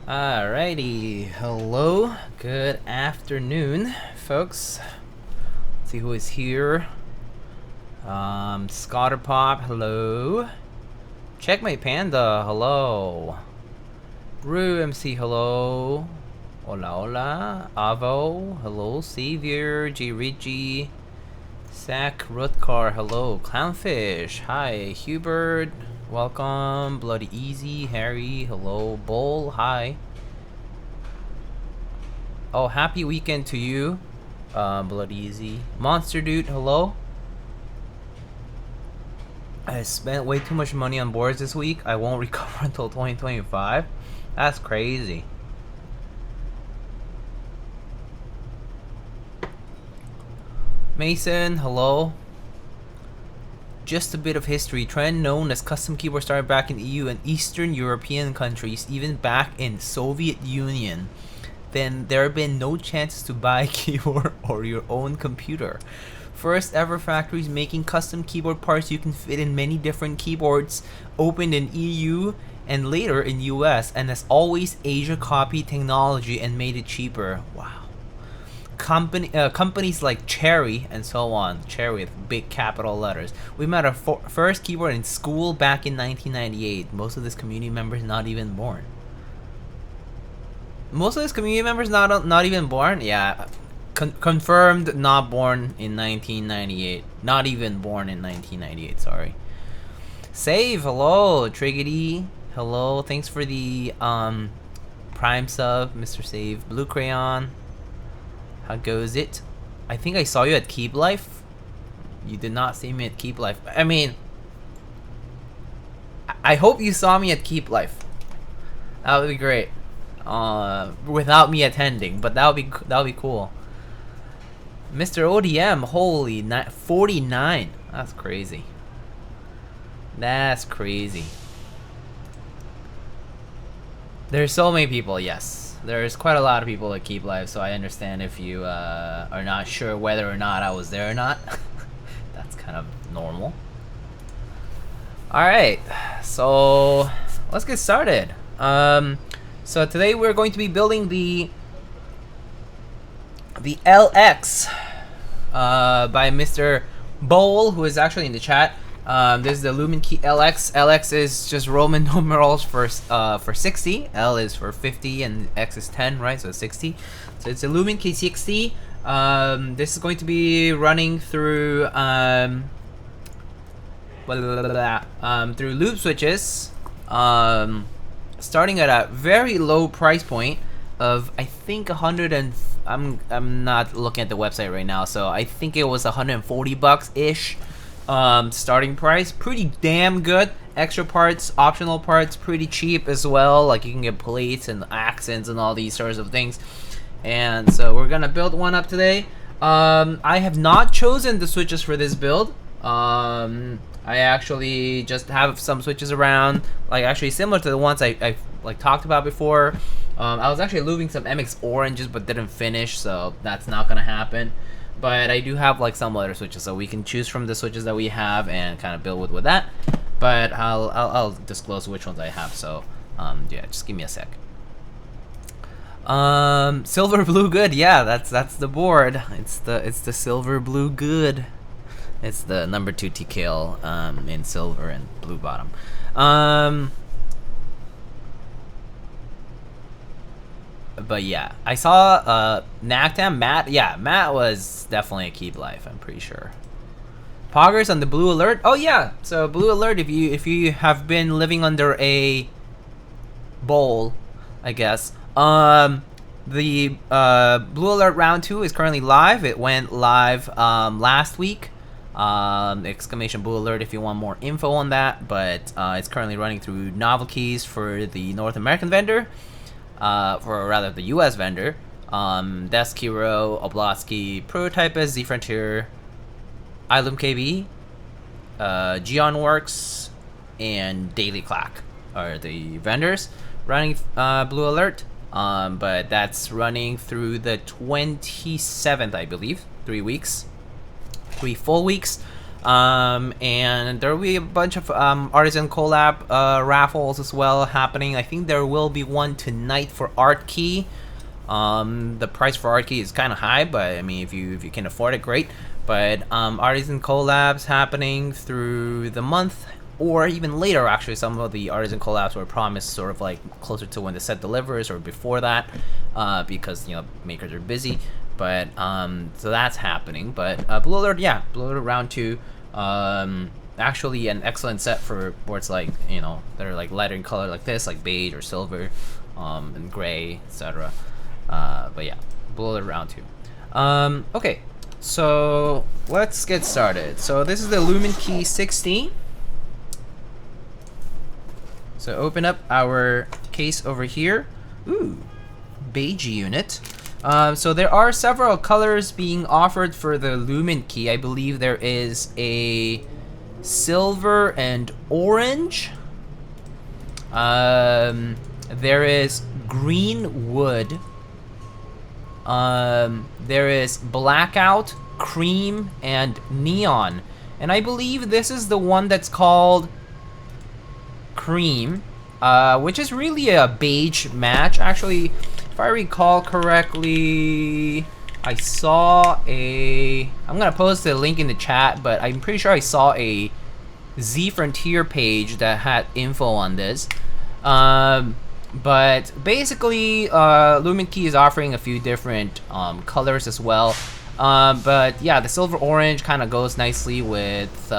Alrighty, hello, good afternoon, folks. Let's see who is here. Scotterpop, hello. Checkmate Panda, hello. Brew MC, hello. Hola, hola. Avo, hello. Savior, J Richie. Sack, Rutcar, hello. Clownfish, hi. Hubert, welcome. Bloody Easy, Harry, hello. Bull, hi. Oh, happy weekend to you, Bloody Easy. Monster Dude, hello. I spent way too much money on boards this week. I won't recover until 2025. That's crazy. Mason, hello. Just a bit of history. Trend known as custom keyboard started back in EU and Eastern European countries, even back in Soviet Union. Then there have been no chances to buy a keyboard or your own computer. First ever factories making custom keyboard parts you can fit in many different keyboards opened in EU and later in US, and as always Asia copied technology and made it cheaper. Wow. Companies like Cherry and so on, Cherry with big capital letters. We made our first keyboard in school back in 1998. Most of this community members not even born. Most of this community members not even born? Yeah. Confirmed not born in 1998. Not even born in 1998, sorry. Save, hello. Triggity, hello. Thanks for the Prime sub, Mr. Save. Blue Crayon, how goes it? I think I saw you at Keep Life. You did not see me at Keep Life. I mean, I hope you saw me at Keep Life. That would be great. Without me attending, but that would be cool. Mr. ODM, holy 49. That's crazy. That's crazy. There's so many people, yes. There's quite a lot of people that keep live, so I understand if you are not sure whether or not I was there or not. That's kind of normal. Alright, so let's get started. So today we're going to be building the LX by Mr. Bowl, who is actually in the chat. This is the Luminkey LX. LX is just Roman numerals for 60. L is for 50 and X is 10, right? So it's 60. So it's a Luminkey 60. This is going to be running through through loop switches. Starting at a very low price point of I think 100 and I'm not looking at the website right now, so I think it was 140 bucks ish starting price. Pretty damn good. Extra parts, optional parts, pretty cheap as well. Like you can get plates and accents and all these sorts of things. And so we're gonna build one up today. I have not chosen the switches for this build. I actually just have some switches around, like actually similar to the ones I like talked about before. I was actually lubing some MX oranges but didn't finish, so that's not gonna happen. But I do have like some other switches, so we can choose from the switches that we have and kind of build with that. But I'll disclose which ones I have. So yeah, just give me a sec. Silver blue good, yeah, that's the board. It's the silver blue good. It's the number 2 TKL in silver and blue bottom. But yeah, I saw Nactam, Matt. Yeah, Matt was definitely a Keep Life, I'm pretty sure. Poggers on the blue alert. Oh yeah, so blue alert. If you have been living under a bowl, I guess. The blue alert round 2 is currently live. It went live last week. Exclamation blue alert if you want more info on that, but it's currently running through novel keys for the North American vendor, for rather the US vendor, Desk Hero, Oblotsky, Prototypist, Z Frontier, Ilum KB, Geonworks, and Daily Clack are the vendors running blue alert. But that's running through the 27th, I believe. 3 weeks. 3 full weeks. And there will be a bunch of artisan collab raffles as well happening. I think there will be one tonight for Art Key. The price for Art Key is kind of high, but I mean, if you can afford it, great. But artisan collabs happening through the month, or even later. Actually, some of the artisan collabs were promised sort of like closer to when the set delivers or before that, because you know makers are busy. But so that's happening. But Blue Alert, yeah, Blue Alert round 2, actually an excellent set for boards like, you know, that are like lighter in color like this, like beige or silver, and gray, etc. But yeah, Blue Alert round 2. Okay, so let's get started. So this is the Luminkey 60. So open up our case over here. Ooh, beige unit. So there are several colors being offered for the Luminkey. I believe there is a silver and orange. There is green wood. There is blackout, cream, and neon. And I believe this is the one that's called cream, which is really a beige match. Actually, if I recall correctly, I saw a... I'm gonna post the link in the chat, but I'm pretty sure I saw a Z Frontier page that had info on this. But basically, Luminkey is offering a few different colors as well. But yeah, the silver orange kind of goes nicely with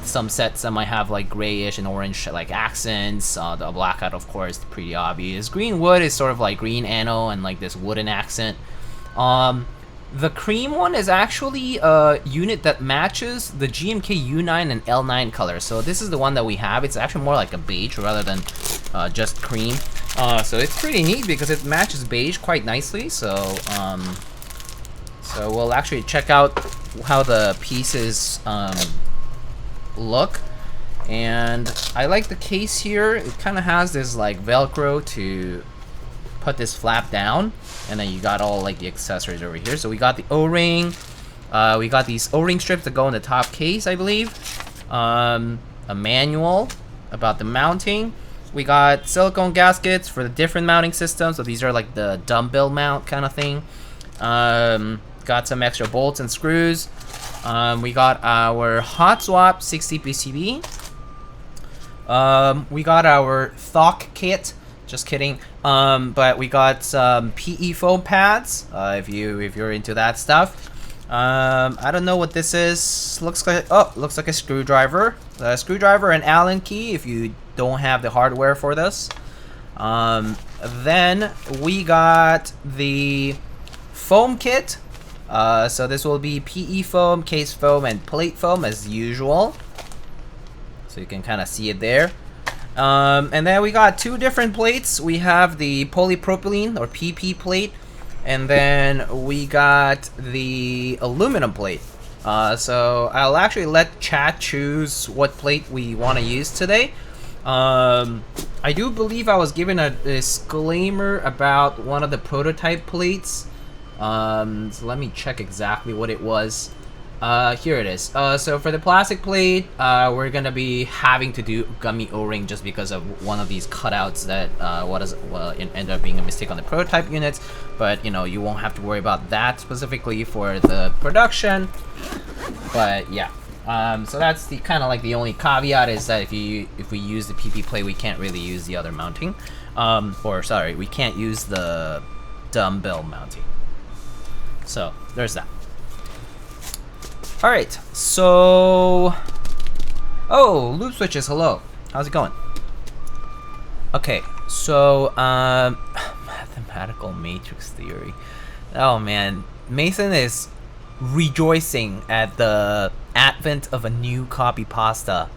some sets that might have like grayish and orange like accents. The blackout, of course, pretty obvious. Green wood is sort of like green anno and like this wooden accent. The cream one is actually a unit that matches the GMK U9 and L9 color. So this is the one that we have. It's actually more like a beige rather than just cream. So it's pretty neat because it matches beige quite nicely. So so we'll actually check out how the pieces look. And I like the case here. It kind of has this like Velcro to put this flap down, and then you got all like the accessories over here. So we got the O-ring, we got these O-ring strips that go in the top case, I believe, a manual about the mounting. We got silicone gaskets for the different mounting systems. So these are like the dumbbell mount kind of thing. Got some extra bolts and screws. We got our hot swap 60 PCB. We got our Thok kit. Just kidding. But we got some PE foam pads. If you're into that stuff. I don't know what this is. Looks like a screwdriver. A screwdriver and Allen key if you don't have the hardware for this. Then we got the foam kit. So this will be PE foam, case foam, and plate foam as usual. So you can kind of see it there. And then we got two different plates. We have the polypropylene or PP plate, and then we got the aluminum plate. So I'll actually let chat choose what plate we want to use today. I do believe I was given a disclaimer about one of the prototype plates. So let me check exactly what it was. Here it is. So for the plastic plate, we're gonna be having to do gummy O-ring just because of one of these cutouts that it ended up being a mistake on the prototype units. But you know, you won't have to worry about that specifically for the production. But yeah, so that's the kind of like the only caveat is that if we use the PP plate, we can't really use the other mounting. Or sorry, we can't use the dumbbell mounting. So there's that. Alright, so... Oh, Lube switches, hello. How's it going? Okay, so, mathematical matrix theory. Oh man, Mason is rejoicing at the advent of a new copy pasta,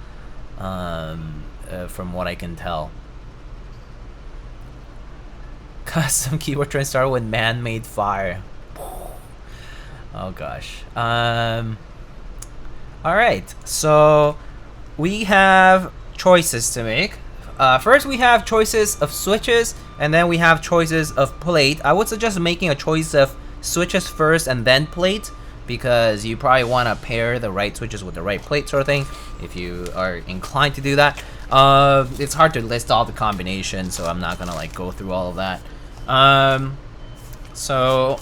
from what I can tell. Custom keyboard trying to start with man-made fire. Oh gosh. Alright, so we have choices to make. First we have choices of switches, and then we have choices of plate. I would suggest making a choice of switches first and then plate, because you probably want to pair the right switches with the right plate sort of thing if you are inclined to do that. It's hard to list all the combinations, so I'm not gonna like go through all of that. So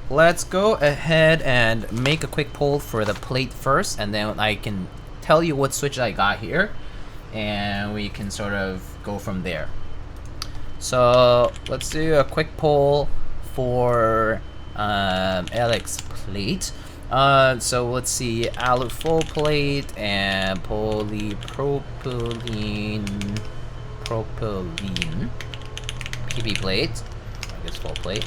let's go ahead and make a quick pull for the plate first, and then I can tell you what switch I got here, and we can sort of go from there. So let's do a quick pull for LX plate. So let's see, alu full plate and polypropylene PP plate. I guess full plate.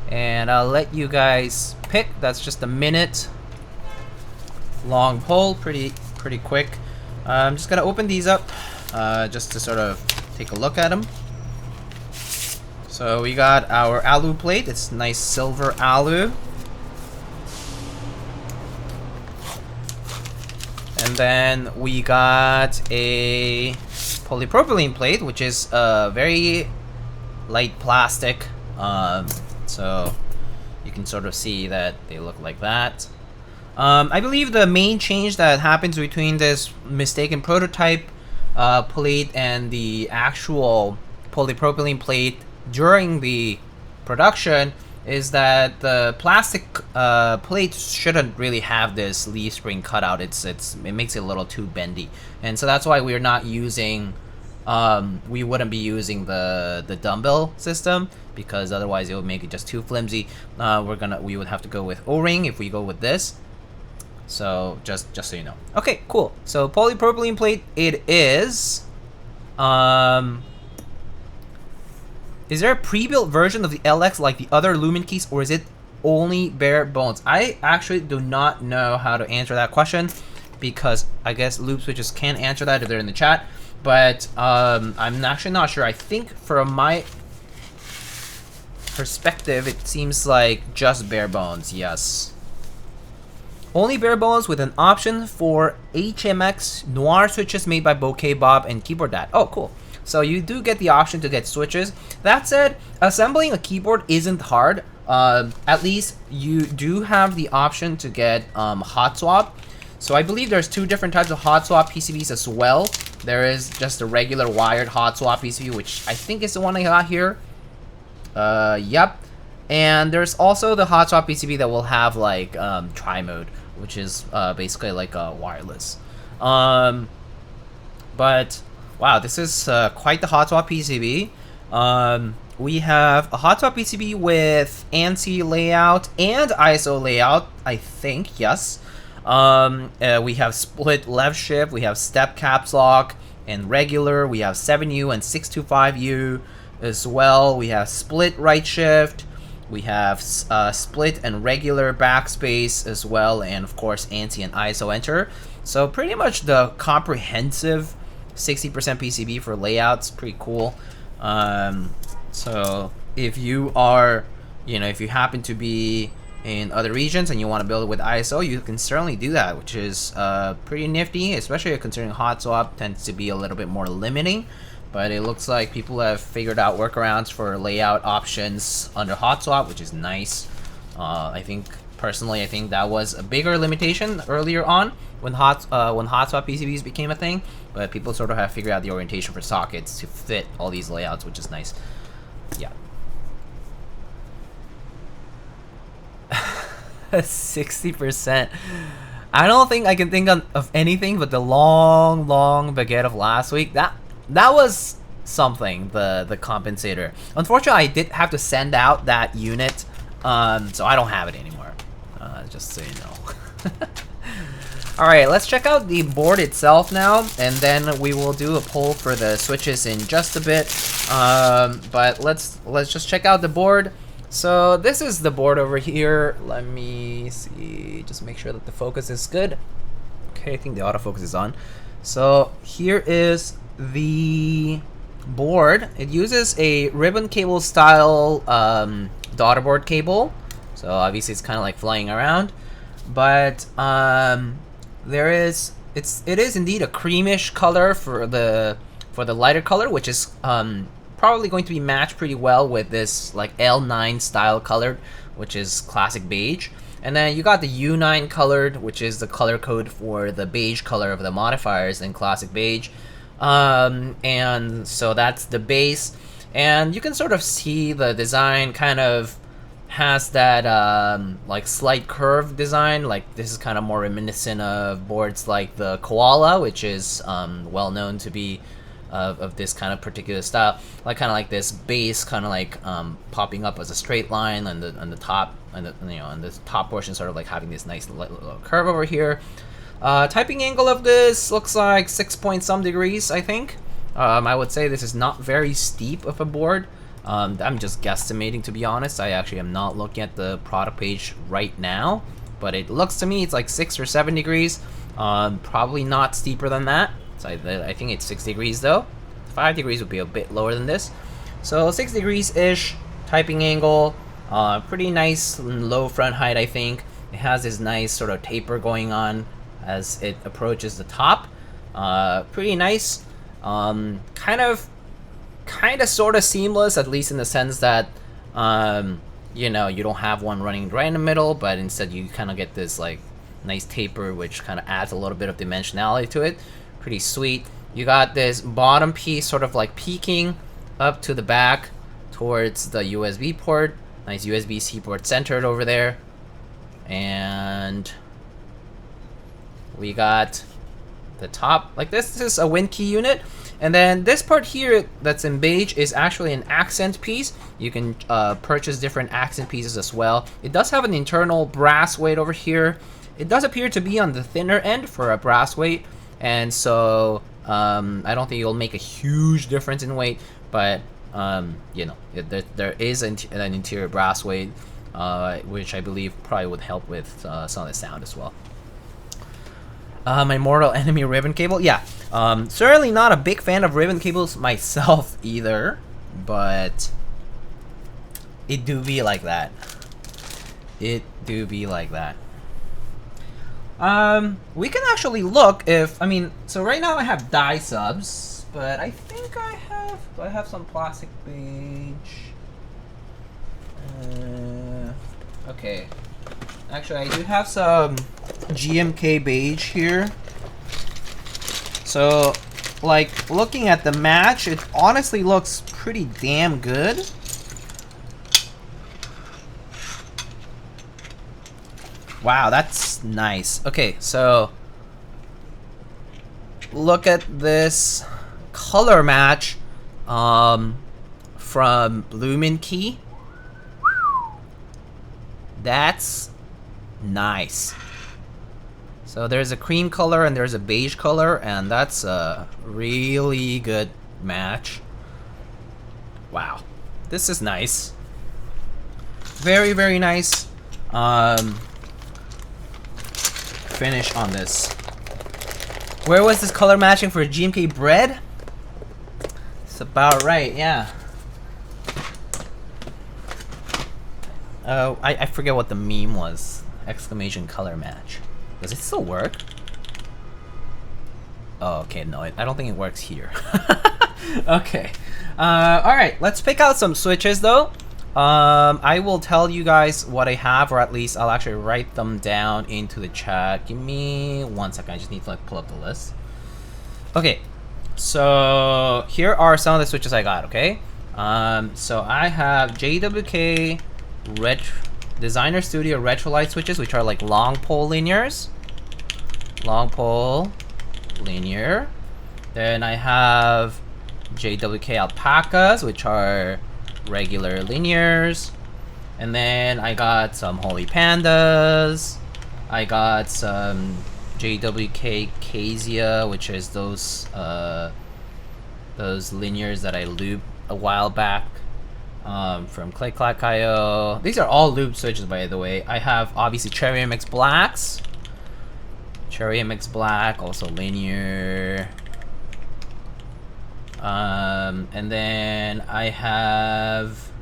And I'll let you guys pick. That's just a minute long pull, pretty quick. I'm just gonna open these up just to sort of take a look at them. So we got our alu plate. It's nice silver alu. And then we got a polypropylene plate, which is a very light plastic. So you can sort of see that they look like that. I believe the main change that happens between this mistaken prototype plate and the actual polypropylene plate during the production is that the plastic plate shouldn't really have this leaf spring cutout. It makes it a little too bendy, and so that's why we're not using. We wouldn't be using the dumbbell system, because otherwise it would make it just too flimsy. We would have to go with O-ring if we go with this. So just so you know. Okay, cool. So polypropylene plate it is. Is there a pre-built version of the LX like the other Luminkeys, or is it only bare bones? I actually do not know how to answer that question, because I guess Lube Switches can answer that if they're in the chat. But I'm actually not sure. I think from my perspective, it seems like just bare bones, yes. Only bare bones with an option for HMX Noir switches made by Bouquet Bob and Keyboard Dad. Oh, cool. So you do get the option to get switches. That said, assembling a keyboard isn't hard. At least you do have the option to get hot swap. So I believe there's two different types of hot swap PCBs as well. There is just a regular wired hot swap PCB, which I think is the one I got here. Yep. And there's also the hot swap PCB that will have like tri-mode, which is basically like a wireless. But wow, this is quite the hot swap PCB. We have a hot swap PCB with ANSI layout and ISO layout, I think, yes. We have split left shift, we have step caps lock and regular, we have 7U and 625U as well. We have split right shift, we have split and regular backspace as well, and of course ANSI and ISO enter. So pretty much the comprehensive 60% PCB for layouts, pretty cool. So if you are, if you happen to be in other regions and you want to build it with ISO, you can certainly do that, which is pretty nifty, especially considering hot swap tends to be a little bit more limiting. But it looks like people have figured out workarounds for layout options under hot swap, which is nice. I think that was a bigger limitation earlier on when hot swap PCBs became a thing, but people sort of have figured out the orientation for sockets to fit all these layouts, which is nice. Yeah. 60%. I don't think I can think of anything but the long baguette of last week. That was something, the compensator. Unfortunately, I did have to send out that unit, so I don't have it anymore. Just so you know. Alright, let's check out the board itself now, and then we will do a poll for the switches in just a bit. But let's just check out the board. So this is the board over here. Let me see, just make sure that the focus is good. Okay, I think the autofocus is on. So here is the board. It uses a ribbon cable style daughterboard cable. So obviously it's kind of like flying around, but it is indeed a creamish color for the lighter color, which is probably probably going to be matched pretty well with this like L9 style colored, which is classic beige. And then you got the U9 colored, which is the color code for the beige color of the modifiers in classic beige. And so that's the base. And you can sort of see the design kind of has that like slight curve design. Like this is kind of more reminiscent of boards like the Koala, which is well known to be of this kind of particular style. Like kind of like this base kind of like popping up as a straight line on the top, and on the top portion sort of like having this nice little curve over here. Typing angle of this looks like 6 point some degrees, I think. I would say this is not very steep of a board. I'm just guesstimating, to be honest. I actually am not looking at the product page right now, but it looks to me it's like 6 or 7 degrees. Probably not steeper than that. So I think it's 6 degrees though. 5 degrees would be a bit lower than this. So 6 degrees-ish typing angle. Pretty nice low front height, I think. It has this nice sort of taper going on as it approaches the top. Pretty nice. Kind of sort of seamless, at least in the sense that you know, you don't have one running right in the middle, but instead you kind of get this like nice taper, which kind of adds a little bit of dimensionality to it. Pretty sweet. You got this bottom piece sort of like peeking up to the back towards the USB port. Nice USB-C port centered over there. And we got the top like this. This is a Luminkey unit. And then this part here that's in beige is actually an accent piece. You can purchase different accent pieces as well. It does have an internal brass weight over here. It does appear to be on the thinner end for a brass weight, and so I don't think it'll make a huge difference in weight, but you know, there is an interior brass weight, which I believe probably would help with some of the sound as well. My Mortal Enemy ribbon cable, yeah. Certainly not a big fan of ribbon cables myself either, but it do be like that. It do be like that. We can actually look if, I mean, so right now I have dye subs, but I think do I have some plastic beige? Okay. Actually, I do have some GMK beige here. So, like, looking at the match, it honestly looks pretty damn good. Wow, that's nice. Okay, so look at this color match from Luminkey. That's nice. So there's a cream color and there's a beige color, and that's a really good match. Wow, this is nice. Very, very nice finish on this. Where was this color matching for GMK bread? It's about right, yeah. I forget what the meme was. Exclamation color match. Does it still work? Oh, okay, no, I don't think it works here. Okay. Alright, let's pick out some switches though. I will tell you guys what I have, or at least I'll actually write them down into the chat. Give me 1 second, I just need to like pull up the list. Okay, so here are some of the switches I got, okay? So I have JWK Designer Studio Retrolight switches, which are like long pole linears. Long pole linear. Then I have JWK Alpacas, which are regular linears. And then I got some Holy Pandas. I got some JWK Casia, which is those linears that I lubed a while back from Click-Clack.io. These are all lube switches, by the way. I have obviously Cherry MX Blacks. Cherry MX Black, also linear. And then I have,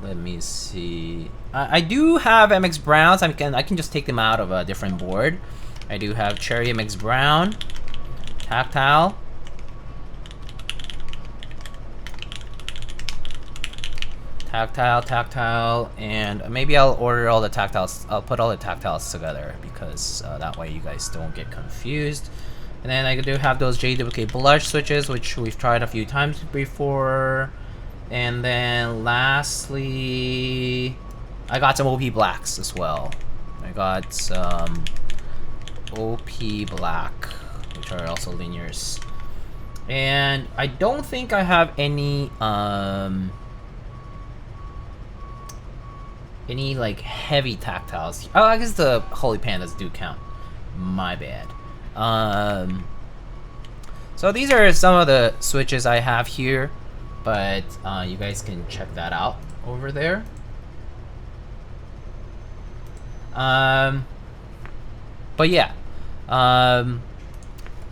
let me see. I do have MX Browns. I can just take them out of a different board. I do have Cherry MX Brown, Tactile. tactile, and maybe I'll order all the tactiles. I'll put all the tactiles together because that way you guys don't get confused. And then I do have those JWK blush switches, which we've tried a few times before. And then lastly, I got some OP blacks as well. I got some OP black, which are also linears. And I don't think I have any like heavy tactiles. Oh, I guess the Holy Pandas do count. My bad. So these are some of the switches I have here, but you guys can check that out over there. But yeah,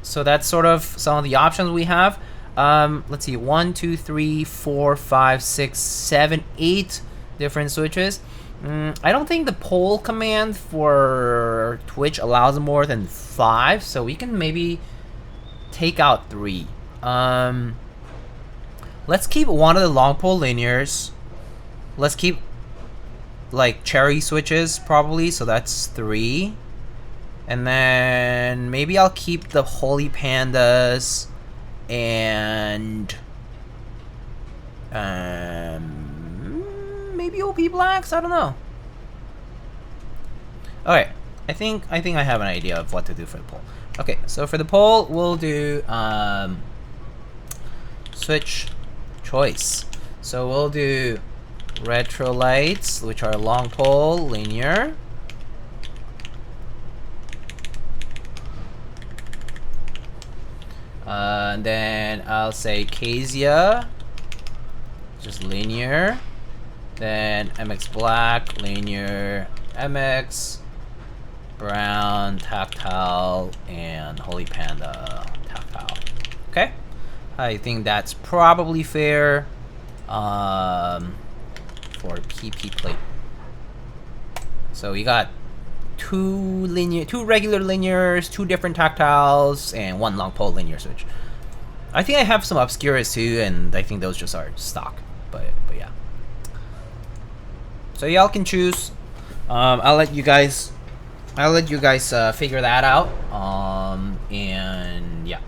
so that's sort of some of the options we have. Let's see, 1, 2, 3, 4, 5, 6, 7, 8 different switches. I don't think the poll command for Twitch allows more than 5, so we can maybe take out 3. Let's keep one of the long pole linears. Let's keep like cherry switches probably, so that's 3. And then maybe I'll keep the Holy Pandas and maybe OP blacks. I don't know. Okay, I think I have an idea of what to do for the poll. Okay, so for the poll, we'll do switch choice. So we'll do retro lights, which are long pole linear. And then I'll say Casia, just linear. Then MX black, linear. MX brown, tactile, and Holy Panda, tactile. Okay, I think that's probably fair for PP plate. So we got two regular linears, 2 different tactiles, and 1 long pole linear switch. I think I have some obscuras too, and I think those just are stock. But yeah. So y'all can choose. I'll let you guys figure that out. And yeah.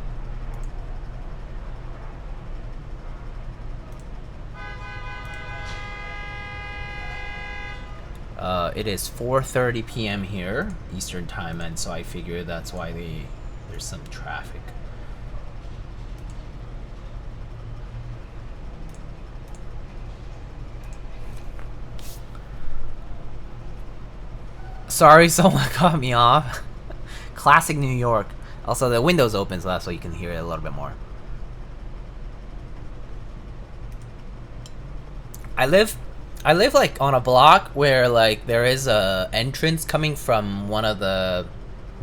It is 4:30 p.m. here, Eastern time, and so I figure that's why there's some traffic. Sorry, someone cut me off. Classic New York. Also, the window's open, so that's why you can hear it a little bit more. I live like on a block where like there is a entrance coming from one of the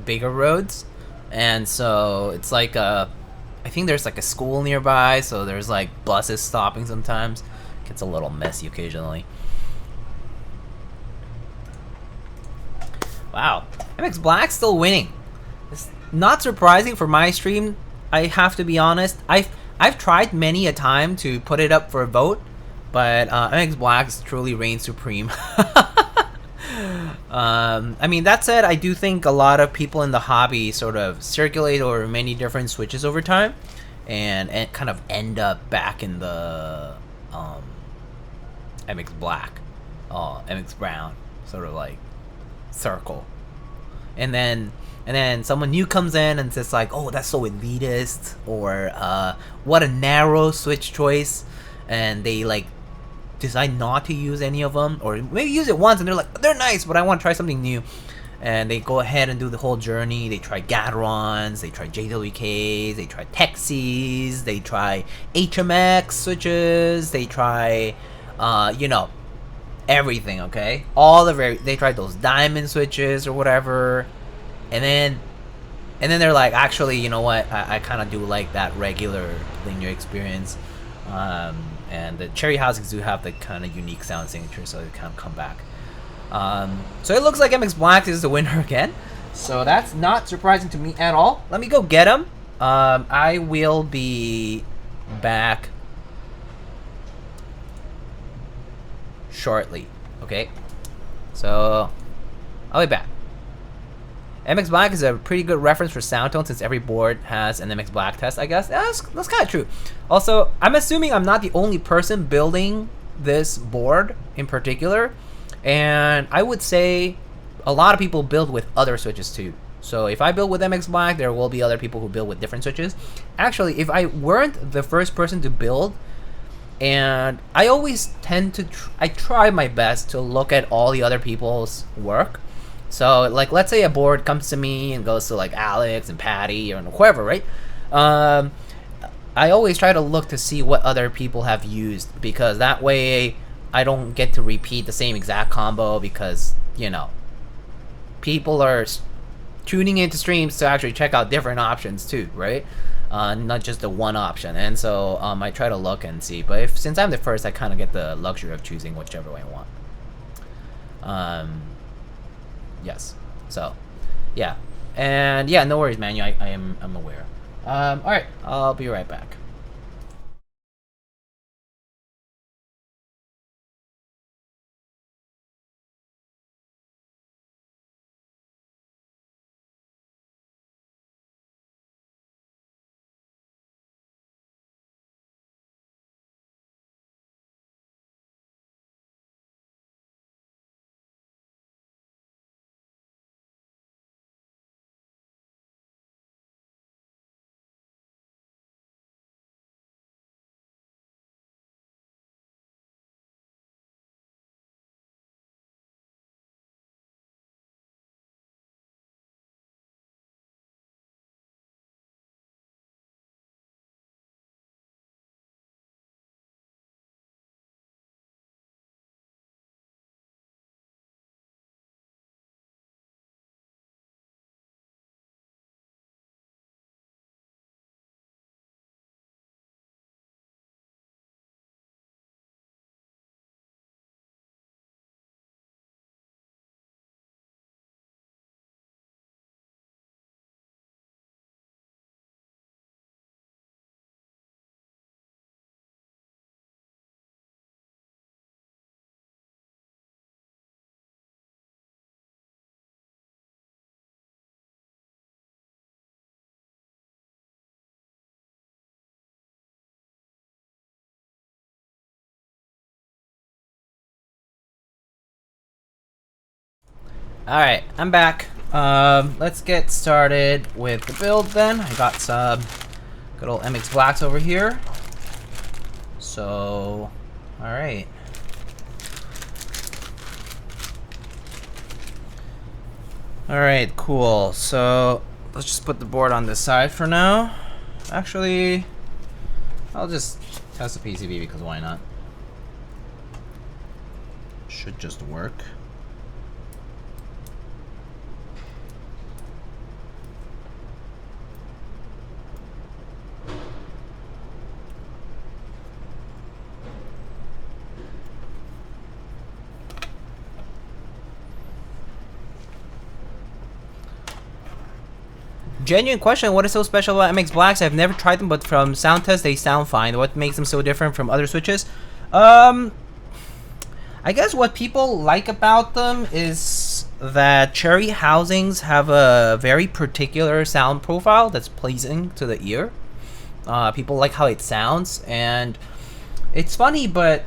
bigger roads, and so it's like I think there's like a school nearby, so there's like buses stopping sometimes. Gets a little messy occasionally. Wow, MX Black still winning. It's not surprising for my stream. I have to be honest. I've tried many a time to put it up for a vote, but MX Black truly reigns supreme. I mean, that said, I do think a lot of people in the hobby sort of circulate over many different switches over time, and kind of end up back in the MX Black, MX Brown, sort of like circle. And then someone new comes in and says like, oh, that's so elitist, or what a narrow switch choice, and they like decide not to use any of them, or maybe use it once and they're like, they're nice, but I want to try something new, and they go ahead and do the whole journey. They try Gaterons, they try JWKs, they try Texies, they try HMX switches, they try you know, everything. Okay, they tried those diamond switches or whatever, and then they're like, actually, you know what, I kind of do like that regular linear experience. And the cherry housings do have the kind of unique sound signature, so they kind of come back. So it looks like MX Black is the winner again, so that's not surprising to me at all. Let me go get him. I will be back shortly. Okay, so I'll be back. MX Black is a pretty good reference for sound tone since every board has an MX Black test, I guess. That's kind of true. Also, I'm assuming I'm not the only person building this board in particular, and I would say a lot of people build with other switches too. So if I build with MX Black, there will be other people who build with different switches. Actually, if I weren't the first person to build, and I always tend to, I try my best to look at all the other people's work. So like, let's say a board comes to me and goes to like Alex and Patty or whoever, right? I always try to look to see what other people have used, because that way I don't get to repeat the same exact combo, because, you know, people are tuning into streams to actually check out different options too, right? Not just the one option. And so I try to look and see, but since I'm the first, I kind of get the luxury of choosing whichever way I want. Yes, so yeah, and yeah, no worries, man. I'm aware. All right, I'll be right back. Alright, I'm back. Let's get started with the build then. I got some good old MX Blacks over here. So, alright. Alright, cool. So, let's just put the board on this side for now. Actually, I'll just test the PCB because why not? Should just work. Genuine question, what is so special about MX Blacks? I've never tried them, but from sound tests, they sound fine. What makes them so different from other switches? I guess what people like about them is that cherry housings have a very particular sound profile that's pleasing to the ear. People like how it sounds, and it's funny, but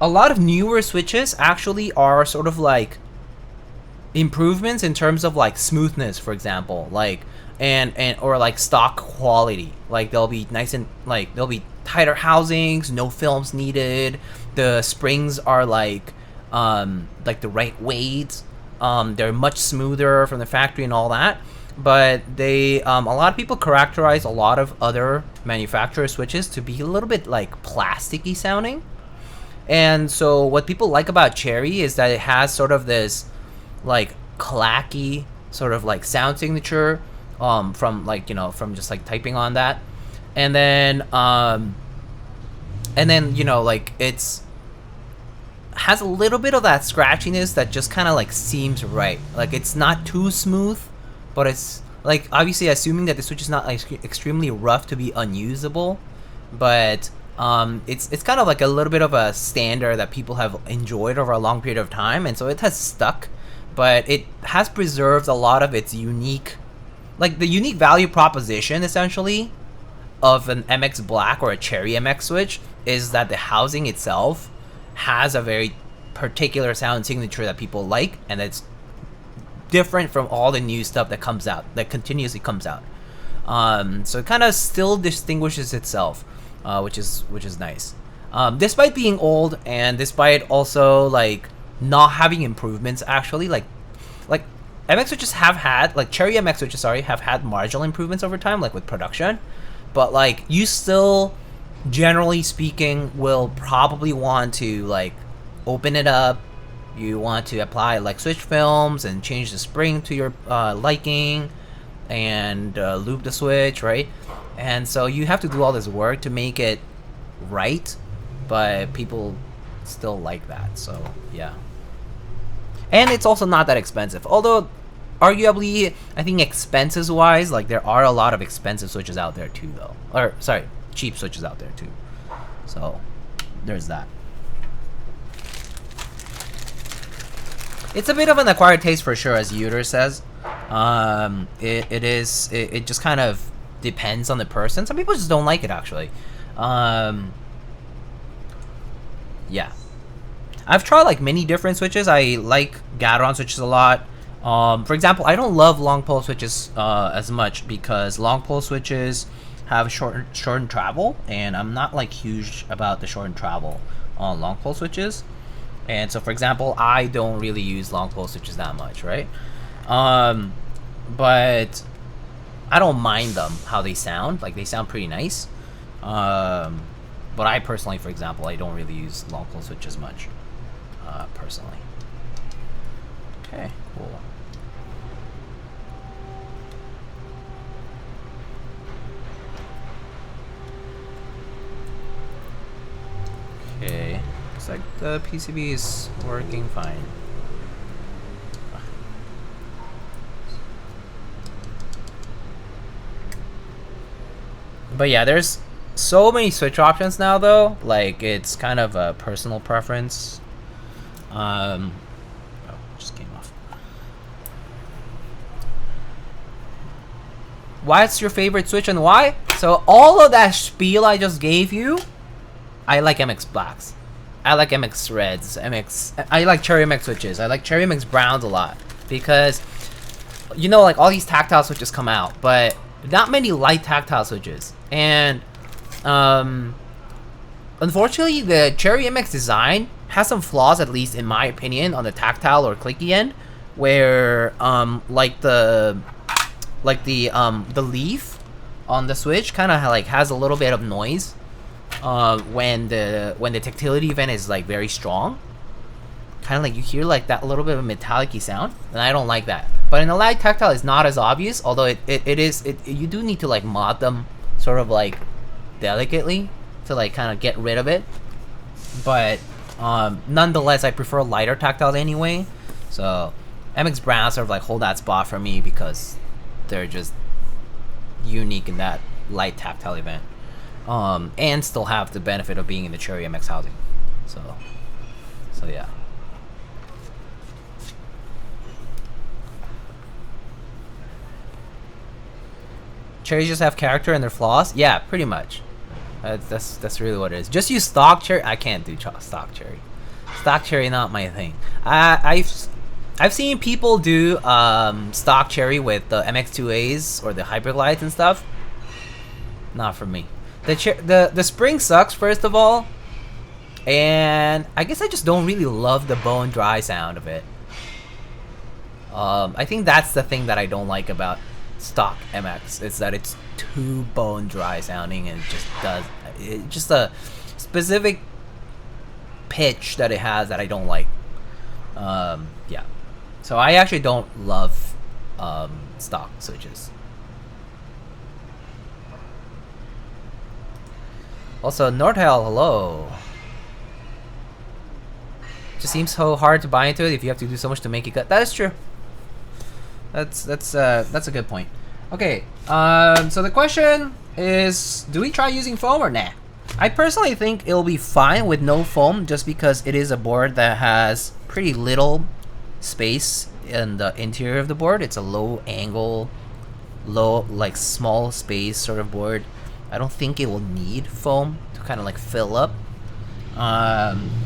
a lot of newer switches actually are sort of like improvements in terms of like smoothness, for example, like or like stock quality. Like they'll be nice and like they'll be tighter housings, no films needed. The springs are like the right weight. They're much smoother from the factory and all that. But they a lot of people characterize a lot of other manufacturer switches to be a little bit like plasticky sounding. And so what people like about Cherry is that it has sort of this like clacky sort of like sound signature from like, you know, from just like typing on that. And then you know, like it's has a little bit of that scratchiness that just kind of like seems right. Like it's not too smooth, but it's like obviously assuming that the switch is not like extremely rough to be unusable, but It's kind of like a little bit of a standard that people have enjoyed over a long period of time, and so it has stuck, but it has preserved a lot of its unique, like the unique value proposition essentially of an MX Black or a Cherry MX switch is that the housing itself has a very particular sound signature that people like, and it's different from all the new stuff that comes out, that continuously comes out. So it kind of still distinguishes itself, which is nice. Despite being old, and despite also like not having improvements, actually, like MX switches have had, like Cherry MX switches, sorry, have had marginal improvements over time, like with production, but like you still, generally speaking, will probably want to like open it up. You want to apply like switch films and change the spring to your liking, and lube the switch, right? And so you have to do all this work to make it right, but people still like that, so yeah. And it's also not that expensive, although arguably I think expenses wise, like there are a lot of expensive switches out there too though, or sorry, cheap switches out there too, so there's that. It's a bit of an acquired taste for sure, as Uter says. It just kind of depends on the person. Some people just don't like it, actually. Yeah. I've tried like many different switches. I like Gateron switches a lot. For example, I don't love long pole switches as much because long pole switches have shortened travel, and I'm not like huge about the shortened travel on long pole switches. And so, for example, I don't really use long pole switches that much, right? But I don't mind them, how they sound. Like, they sound pretty nice. But I personally, for example, I don't really use long pole switches much, personally. Okay, cool. Okay. Looks like the PCB is working fine. But yeah, there's so many switch options now though, like it's kind of a personal preference. Oh, just came off. What's your favorite switch and why? So all of that spiel I just gave you, I like MX Blacks. I like MX Reds, I like Cherry MX switches. I like Cherry MX Browns a lot because, you know, like all these tactile switches come out, but not many light tactile switches. And unfortunately, the Cherry MX design has some flaws, at least in my opinion, on the tactile or clicky end, where like the leaf on the switch kind of like has a little bit of noise when the tactility event is like very strong. Kind of like you hear like that little bit of a metallic-y sound, and I don't like that. But in the light tactile, it's not as obvious, although you do need to like mod them sort of like delicately to like kind of get rid of it. But nonetheless, I prefer lighter tactiles anyway. So MX Brown sort of like hold that spot for me because they're just unique in that light tactile event, and still have the benefit of being in the Cherry MX housing. So yeah. Cherries just have character and their flaws? Yeah, pretty much. That's really what it is. Just use stock cherry. I can't do stock cherry. Stock cherry, not my thing. I've seen people do stock cherry with the MX2As or the Hyperglides and stuff. Not for me. The spring sucks, first of all, and I guess I just don't really love the bone dry sound of it. I think that's the thing that I don't like about stock MX, is that it's too bone dry sounding, and it just a specific pitch that it has that I don't like. Yeah, so I actually don't love stock switches. Also, Nordhell, hello. Just seems so hard to buy into it if you have to do so much to make it cut. That is true. That's a good point. Okay, so the question is, do we try using foam or nah? I personally think it'll be fine with no foam, just because it is a board that has pretty little space in the interior of the board. It's a low angle, like small space sort of board. I don't think it will need foam to kind of like fill up.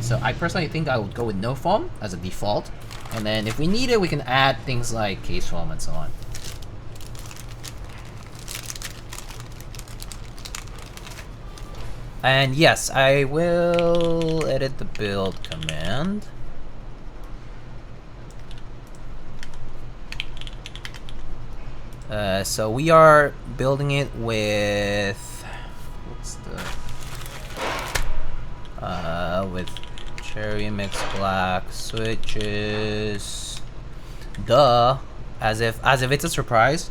So I personally think I would go with no foam as a default, and then if we need it, we can add things like case foam and so on. And yes, I will edit the build command. So we are building it with, what's the, with cherry mix black switches. Duh, as if it's a surprise.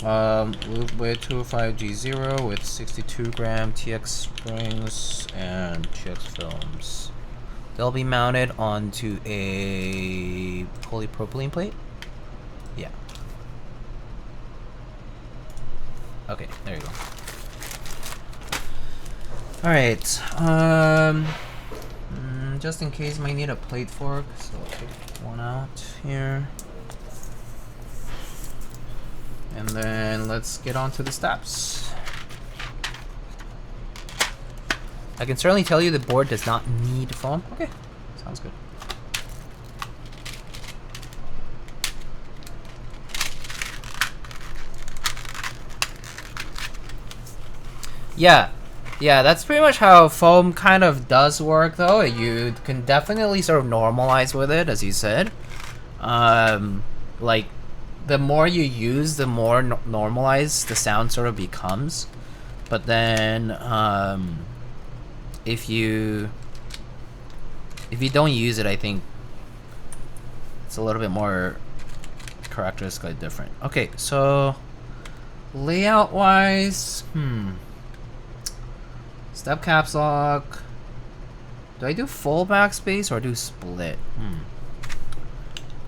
Lube with 205G0 with 62 gram TX springs and TX films. They'll be mounted onto a polypropylene plate. Yeah. Okay, there you go. Alright, just in case I might need a plate fork, so I'll take one out here. And then let's get on to the steps. I can certainly tell you the board does not need foam. Okay, sounds good. Yeah, that's pretty much how foam kind of does work, though. You can definitely sort of normalize with it, as you said. Like, the more you use, the more normalized the sound sort of becomes. But then, if you don't use it, I think it's a little bit more characteristically different. Okay, so layout-wise, step caps lock. Do I do full backspace or do split?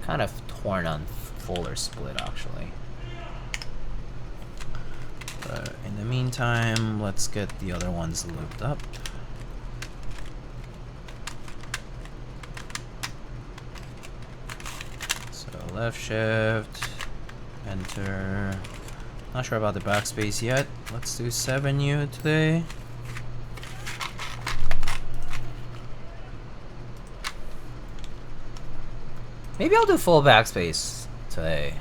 Kind of torn on full or split, actually. But in the meantime, let's get the other ones looped up. So left shift, enter. Not sure about the backspace yet. Let's do 7U today. Maybe I'll do full backspace today.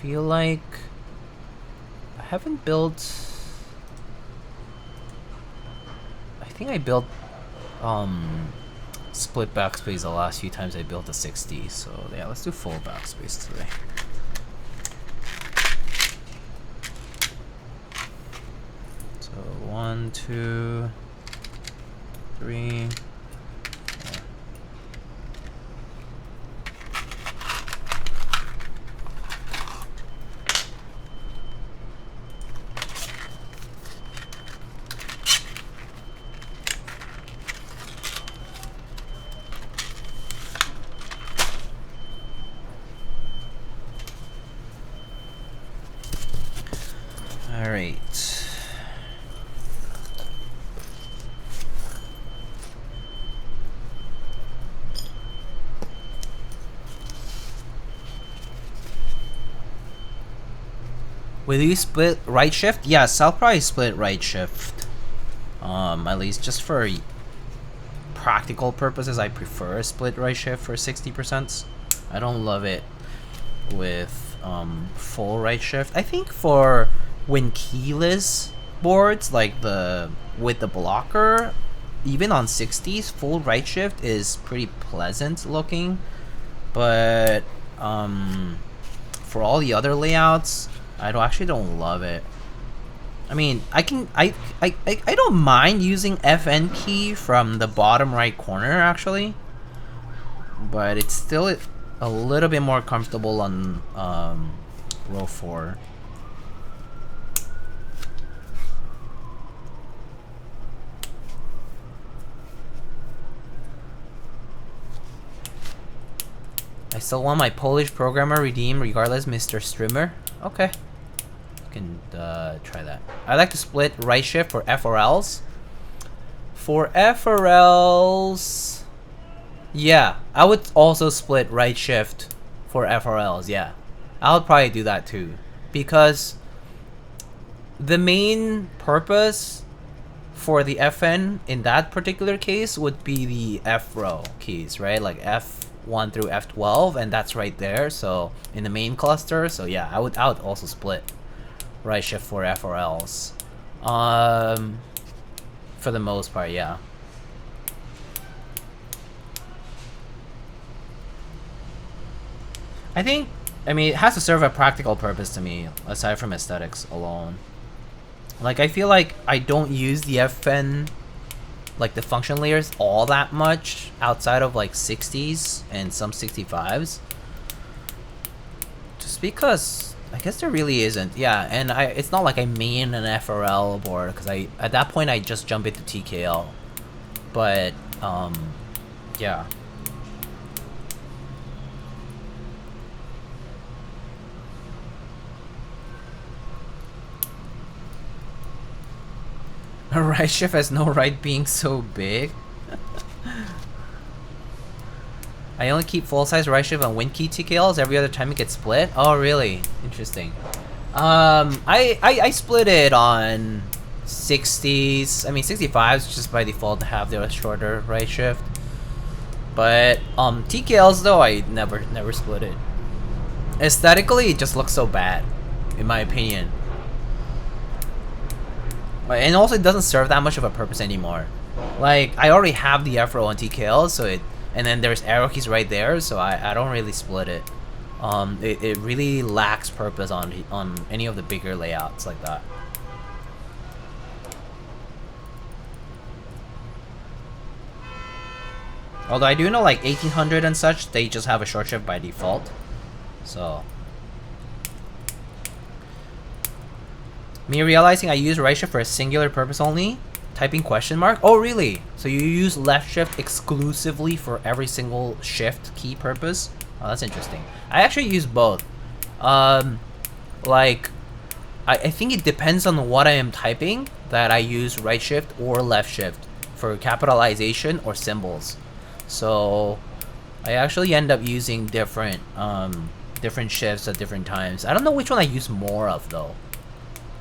Feel like I haven't built. I think I built split backspace the last few times I built a 60. So yeah, let's do full backspace today. So 1, 2, 3. Alright. Will you split right shift? Yes, I'll probably split right shift. At least just for practical purposes, I prefer a split right shift for 60%. I don't love it with full right shift. I think for when keyless boards, like with the blocker, even on 60s, full right shift is pretty pleasant looking. But for all the other layouts, I actually don't love it. I mean, I don't mind using FN key from the bottom right corner, actually, but it's still a little bit more comfortable on row 4. I still want my Polish programmer redeemed regardless, Mr. Streamer. Okay. can try that. I like to split right shift for FRLs. For FRLs, yeah, I would also split right shift for FRLs. Yeah, I would probably do that too, because the main purpose for the FN in that particular case would be the FRO keys, right? Like F1 through F12, and that's right there. So in the main cluster, so yeah, I would also split right shift for FRLs. For the most part, yeah. I mean, it has to serve a practical purpose to me, aside from aesthetics alone. Like, I feel like I don't use the FN, like the function layers, all that much outside of like 60s and some 65s. Just because I guess there really isn't. Yeah, and it's not like I main an FRL board, because at that point I just jump into TKL. But yeah. A right shift has no right being so big. I only keep full-size right shift on Luminkey TKLs. Every other time it gets split. Oh, really? Interesting. I split it on 60s. I mean, 65s just by default have their shorter right shift. But TKLs though, I never split it. Aesthetically, it just looks so bad, in my opinion. And also, it doesn't serve that much of a purpose anymore. Like, I already have the FRO on TKL, so and then there's arrow keys right there, so I don't really split it. It really lacks purpose on any of the bigger layouts like that. Although I do know, like 1800 and such, they just have a short shift by default. So me realizing I use right shift for a singular purpose only, typing question mark. Oh, really? So you use left shift exclusively for every single shift key purpose? Oh, that's interesting. I actually use both. Like, I think it depends on what I am typing that I use right shift or left shift for capitalization or symbols. So I actually end up using different shifts at different times. I don't know which one I use more of though.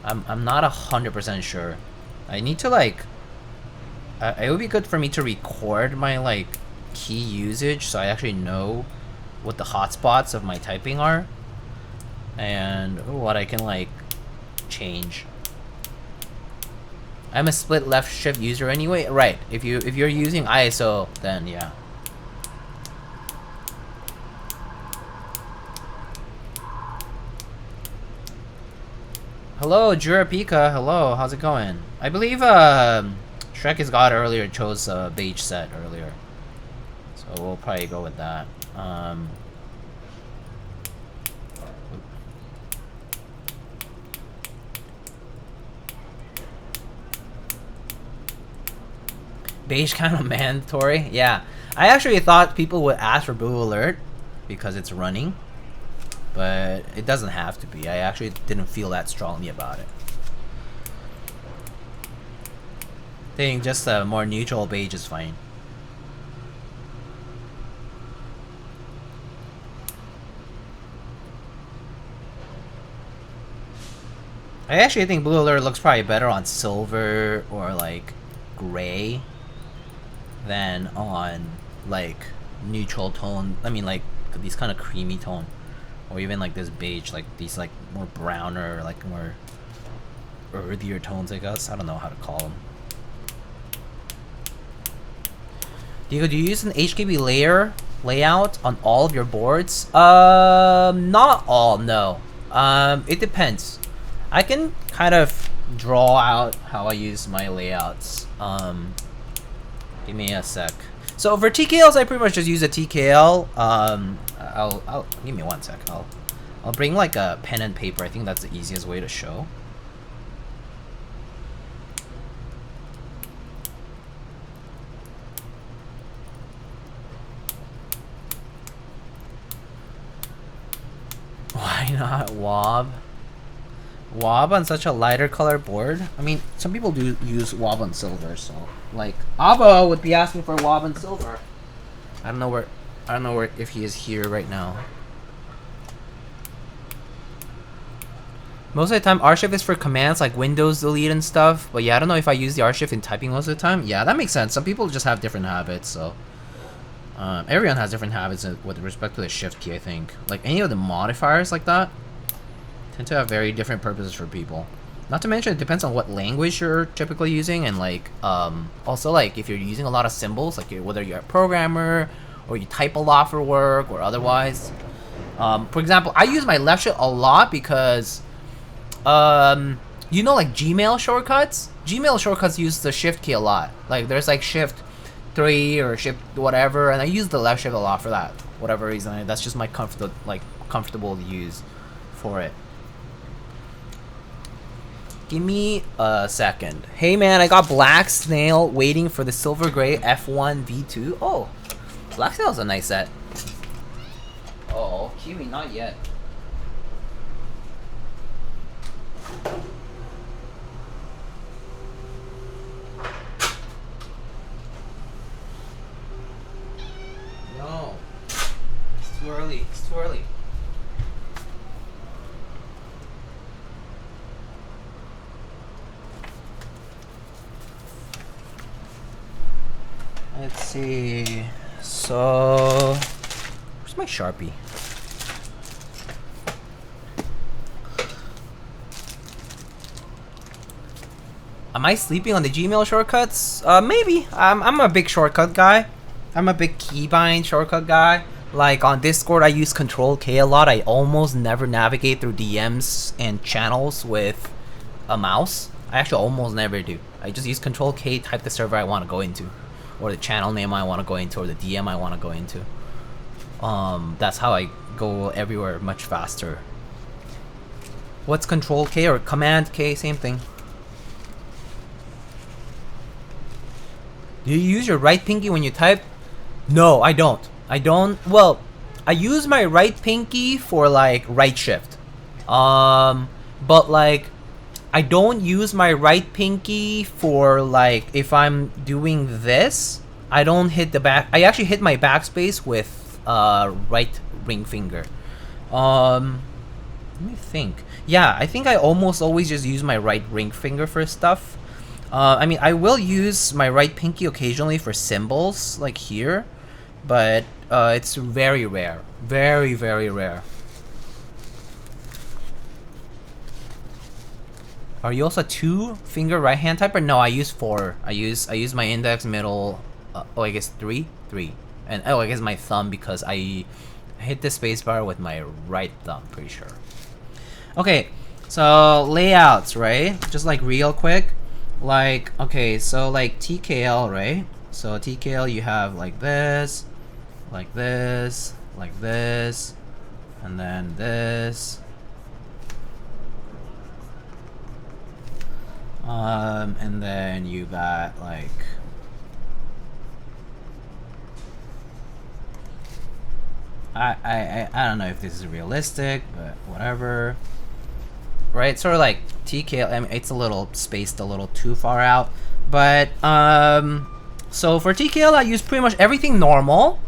I'm not 100% sure. I need to like. It would be good for me to record my like key usage so I actually know what the hotspots of my typing are and what I can like change. I'm a split left shift user anyway. Right. If you're using ISO, then yeah. Hello, Jurapika. Hello, how's it going? I believe Shrek is God earlier chose a beige set earlier, so we'll probably go with that. Beige kind of mandatory. Yeah, I actually thought people would ask for blue alert because it's running, but it doesn't have to be. I actually didn't feel that strongly about it. I think just a more neutral beige is fine. I actually think blue alert looks probably better on silver or like gray than on like neutral tone. I mean like these kind of creamy tone, or even like this beige, like these like more browner, like more earthier tones, I guess. I don't know how to call them. Diego, do you use an HKB layout on all of your boards? Not all, no. It depends. I can kind of draw out how I use my layouts. Give me a sec. So for TKLs, I pretty much just use a TKL. I'll give me 1 sec. I'll bring like a pen and paper. I think that's the easiest way to show. Why not WOB? Wob on such a lighter color board? I mean, some people do use wob on silver, so like Ava would be asking for wob on silver. I don't know where if he is here right now. Most of the time, R-shift is for commands like Windows delete and stuff. But yeah, I don't know if I use the R-shift in typing most of the time. Yeah, that makes sense. Some people just have different habits, so everyone has different habits with respect to the shift key. I think like any of the modifiers like that tend to have very different purposes for people. Not to mention, it depends on what language you're typically using, and like also like if you're using a lot of symbols, like whether you're a programmer or you type a lot for work or otherwise. For example, I use my left shift a lot because you know, like Gmail shortcuts. Gmail shortcuts use the shift key a lot. Like there's like shift 3 or shift whatever, and I use the left shift a lot for that. Whatever reason, that's just my comfortable to use for it. Give me a second. Hey man, I got Black Snail waiting for the Silver Gray F1 V2. Oh, Black Snail's a nice set. Oh, Kiwi, not yet. No, it's too early. It's too early. Let's see. So, where's my Sharpie? Am I sleeping on the Gmail shortcuts? Maybe. I'm a big shortcut guy. I'm a big keybind shortcut guy. Like on Discord, I use Control K a lot. I almost never navigate through DMs and channels with a mouse. I actually almost never do. I just use Control K, type the server I want to go into, or the channel name I want to go into, or the DM I want to go into. That's how I go everywhere much faster. What's Control K or Command K? Same thing. Do you use your right pinky when you type? No, I don't. Well, I use my right pinky for like right shift. But like I don't use my right pinky for like if I'm doing this. I don't hit the back. I actually hit my backspace with right ring finger. Let me think. Yeah, I think I almost always just use my right ring finger for stuff. I mean, I will use my right pinky occasionally for symbols, like here, but it's very rare. Very, very rare. Are you also 2-finger right-hand typer? No, I use 4. I use my index, middle, oh, I guess 3? 3. And, oh, I guess my thumb, because I hit the spacebar with my right thumb, pretty sure. Okay, so layouts, right? Just like real quick. Like, okay, so like TKL, right? So TKL, you have like this, like this, like this, and then this. And then you got like I don't know if this is realistic, but whatever. Right, sort of like TKL. I mean, it's a little spaced a little too far out, but so for TKL, I use pretty much everything normal.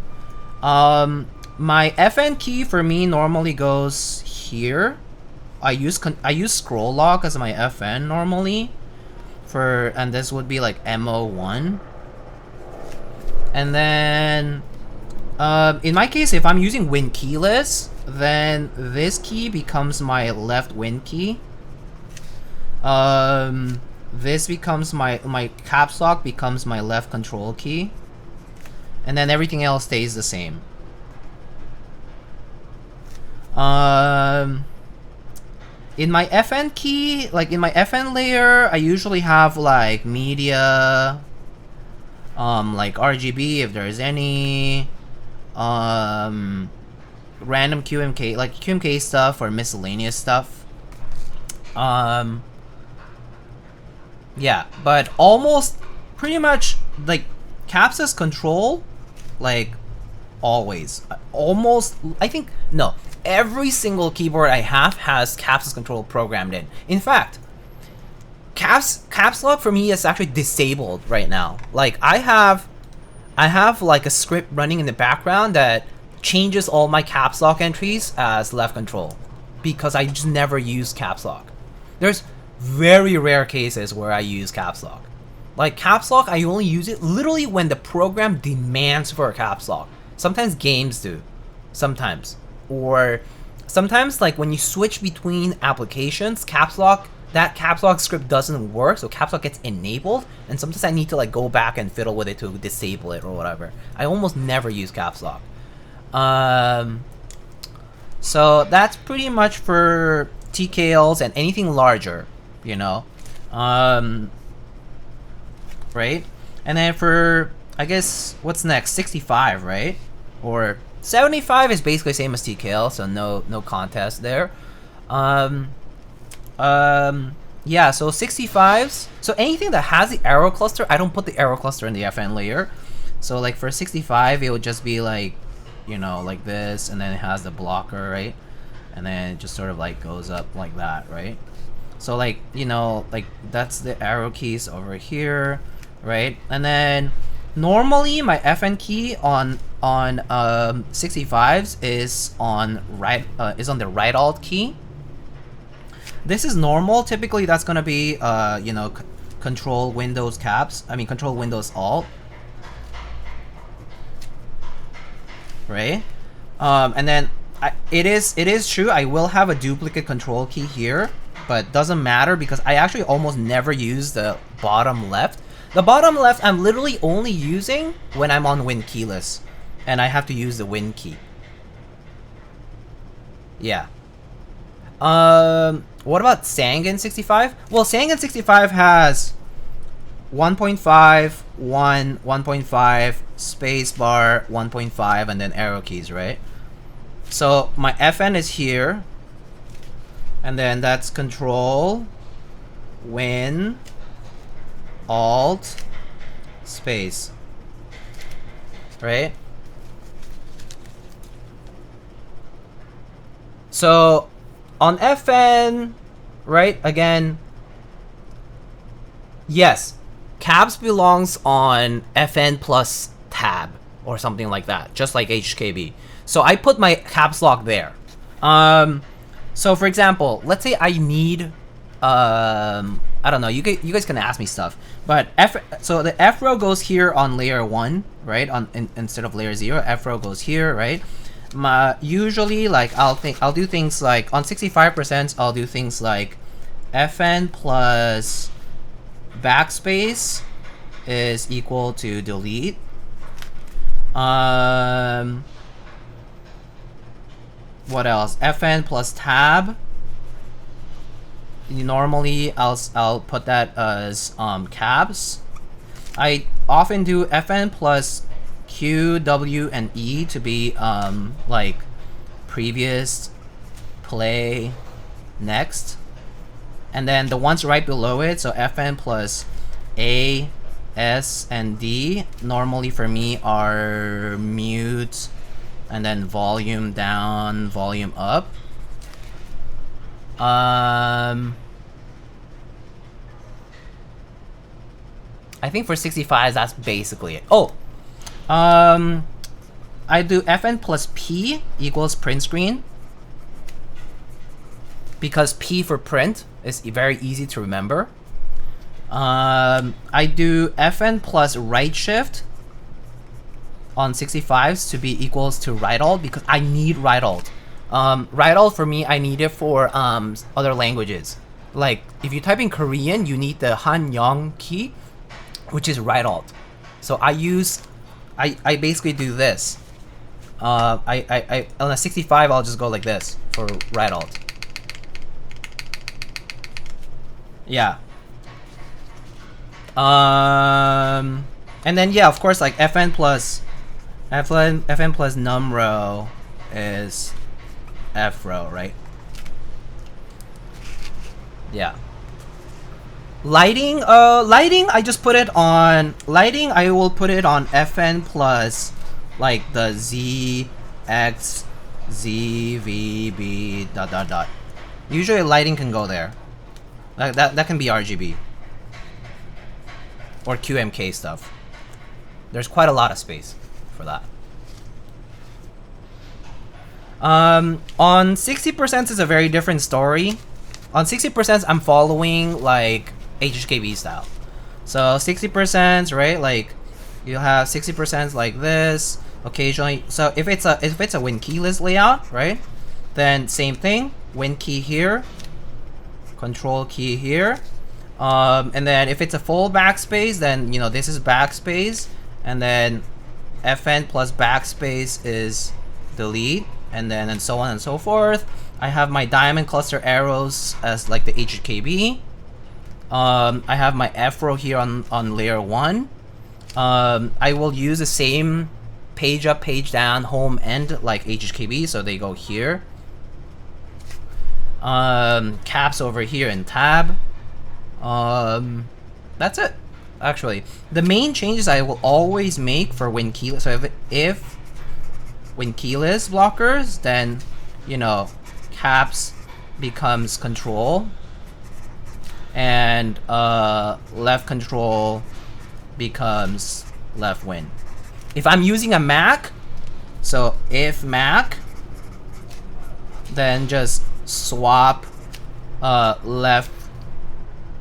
My FN key for me normally goes here. I use scroll lock as my FN normally, and this would be like MO1. And then in my case, if I'm using Win keyless, then this key becomes my left Win key. This becomes my caps lock becomes my left control key, and then everything else stays the same. In my FN key, like in my FN layer, I usually have like media, like RGB if there's any, random QMK, like QMK stuff or miscellaneous stuff. Yeah, but almost pretty much like caps as control, like always. Almost, I think, no. Every single keyboard I have has caps control programmed in. In fact, caps lock for me is actually disabled right now. Like I have like a script running in the background that changes all my caps lock entries as left control because I just never use caps lock. There's very rare cases where I use caps lock. Like caps lock, I only use it literally when the program demands for a caps lock. Sometimes games do, sometimes. Or sometimes like when you switch between applications, caps lock, that caps lock script doesn't work, so caps lock gets enabled, and sometimes I need to like go back and fiddle with it to disable it or whatever. I almost never use caps lock. So that's pretty much for TKLs and anything larger, you know. Right? And then for, I guess, what's next? 65, right? Or 75 is basically same as TKL, so no contest there. Yeah, so 65s. So anything that has the arrow cluster, I don't put the arrow cluster in the FN layer. So like for 65, it would just be like, you know, like this, and then it has the blocker, right? And then it just sort of like goes up like that, right? So like, you know, like that's the arrow keys over here, right? And then normally my FN key on 65s is on the right alt key. This is normal. Typically that's gonna be you know, control Windows caps. I mean control Windows alt. Right? And then it is true I will have a duplicate control key here, but doesn't matter because I actually almost never use the bottom left. The bottom left I'm literally only using when I'm on Win keyless and I have to use the Win key. Yeah. What about Sangan 65? Well, Sangan 65 has 1.5, 1, 1.5, space bar, 1.5, and then arrow keys, right? So my FN is here, and then that's control, Win, alt, space, right? So on FN, right, again, yes, caps belongs on FN plus tab or something like that, just like HKB. So I put my caps lock there. So for example, let's say I need, I don't know, you guys can ask me stuff, but so the F row goes here on layer 1, right, instead of layer 0, F row goes here, right? Usually, like I'll do things like on 65%, I'll do things like FN plus backspace is equal to delete. What else? FN plus tab. Normally, I'll put that as caps. I often do FN plus Q, W, and E to be like previous, play, next, and then the ones right below it, so FN plus A, S, and D normally for me are mute, and then volume down, volume up. I think for 65 that's basically it. Oh, I do FN plus P equals print screen because P for print is very easy to remember. I do FN plus right shift on 65s to be equals to right alt because I need right alt. Right alt for me, I need it for other languages. Like if you type in Korean, you need the Hanyang key, which is right alt. So I basically do this. I on a 65 I'll just go like this for right alt. Yeah. And then yeah, of course, like FN plus num row is F row, right? Yeah. Lighting, I just put it on lighting. I will put it on FN plus like the Z, X, Z, V, B, dot dot dot. Usually lighting can go there. That can be RGB. Or QMK stuff. There's quite a lot of space for that. On 60% is a very different story. On 60% I'm following like HHKB style. So 60%, right? Like you have 60% like this. Occasionally, so if it's a win keyless layout, right? Then same thing. Win key here. Control key here. And then if it's a full backspace, then you know this is backspace, and then FN plus backspace is delete, and then and so on and so forth. I have my diamond cluster arrows as like the HKB. I have my F row here on layer 1. I will use the same page up, page down, home, end like HKB, so they go here. Caps over here in tab. That's it. Actually, the main changes I will always make for when keyless. So if when keyless blockers, then you know caps becomes control, and left control becomes left win. If I'm using a Mac, so if Mac, then just swap left,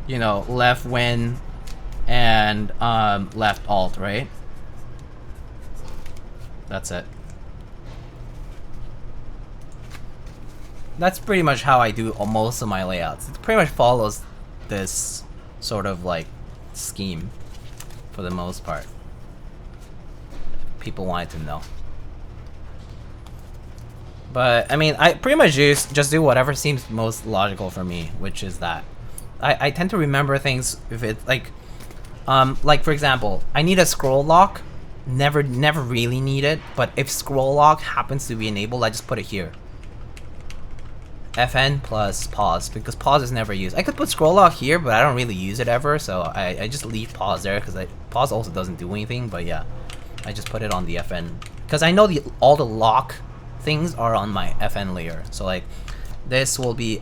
you know, left win and left alt, right? That's it. That's pretty much how I do most of my layouts. It pretty much follows this sort of like scheme for the most part. People wanted to know. But I mean, I pretty much just do whatever seems most logical for me, which is that I tend to remember things if it's like for example, I need a scroll lock. Never really need it, but if scroll lock happens to be enabled, I just put it here. FN plus pause, because pause is never used. I could put scroll lock here, but I don't really use it ever, so I just leave pause there because pause also doesn't do anything. But yeah, I just put it on the FN because I know all the lock things are on my FN layer. So like this will be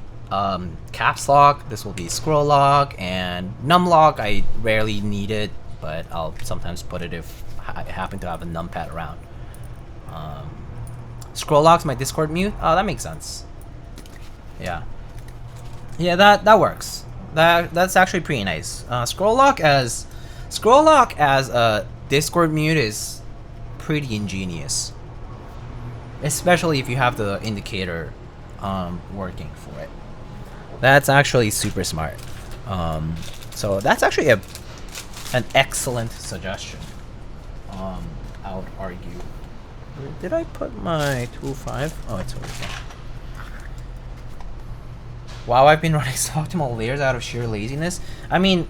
caps lock, this will be scroll lock, and num lock I rarely need it, but I'll sometimes put it if I happen to have a numpad around. Scroll lock's my Discord mute. Oh, that makes sense. Yeah, that works. That's actually pretty nice. Scroll lock as a Discord mute is pretty ingenious, especially if you have the indicator working for it. That's actually super smart. So that's actually an excellent suggestion. I would argue. Did I put my 2.5? Oh, it's over here. Wow, I've been running suboptimal layers out of sheer laziness. I mean,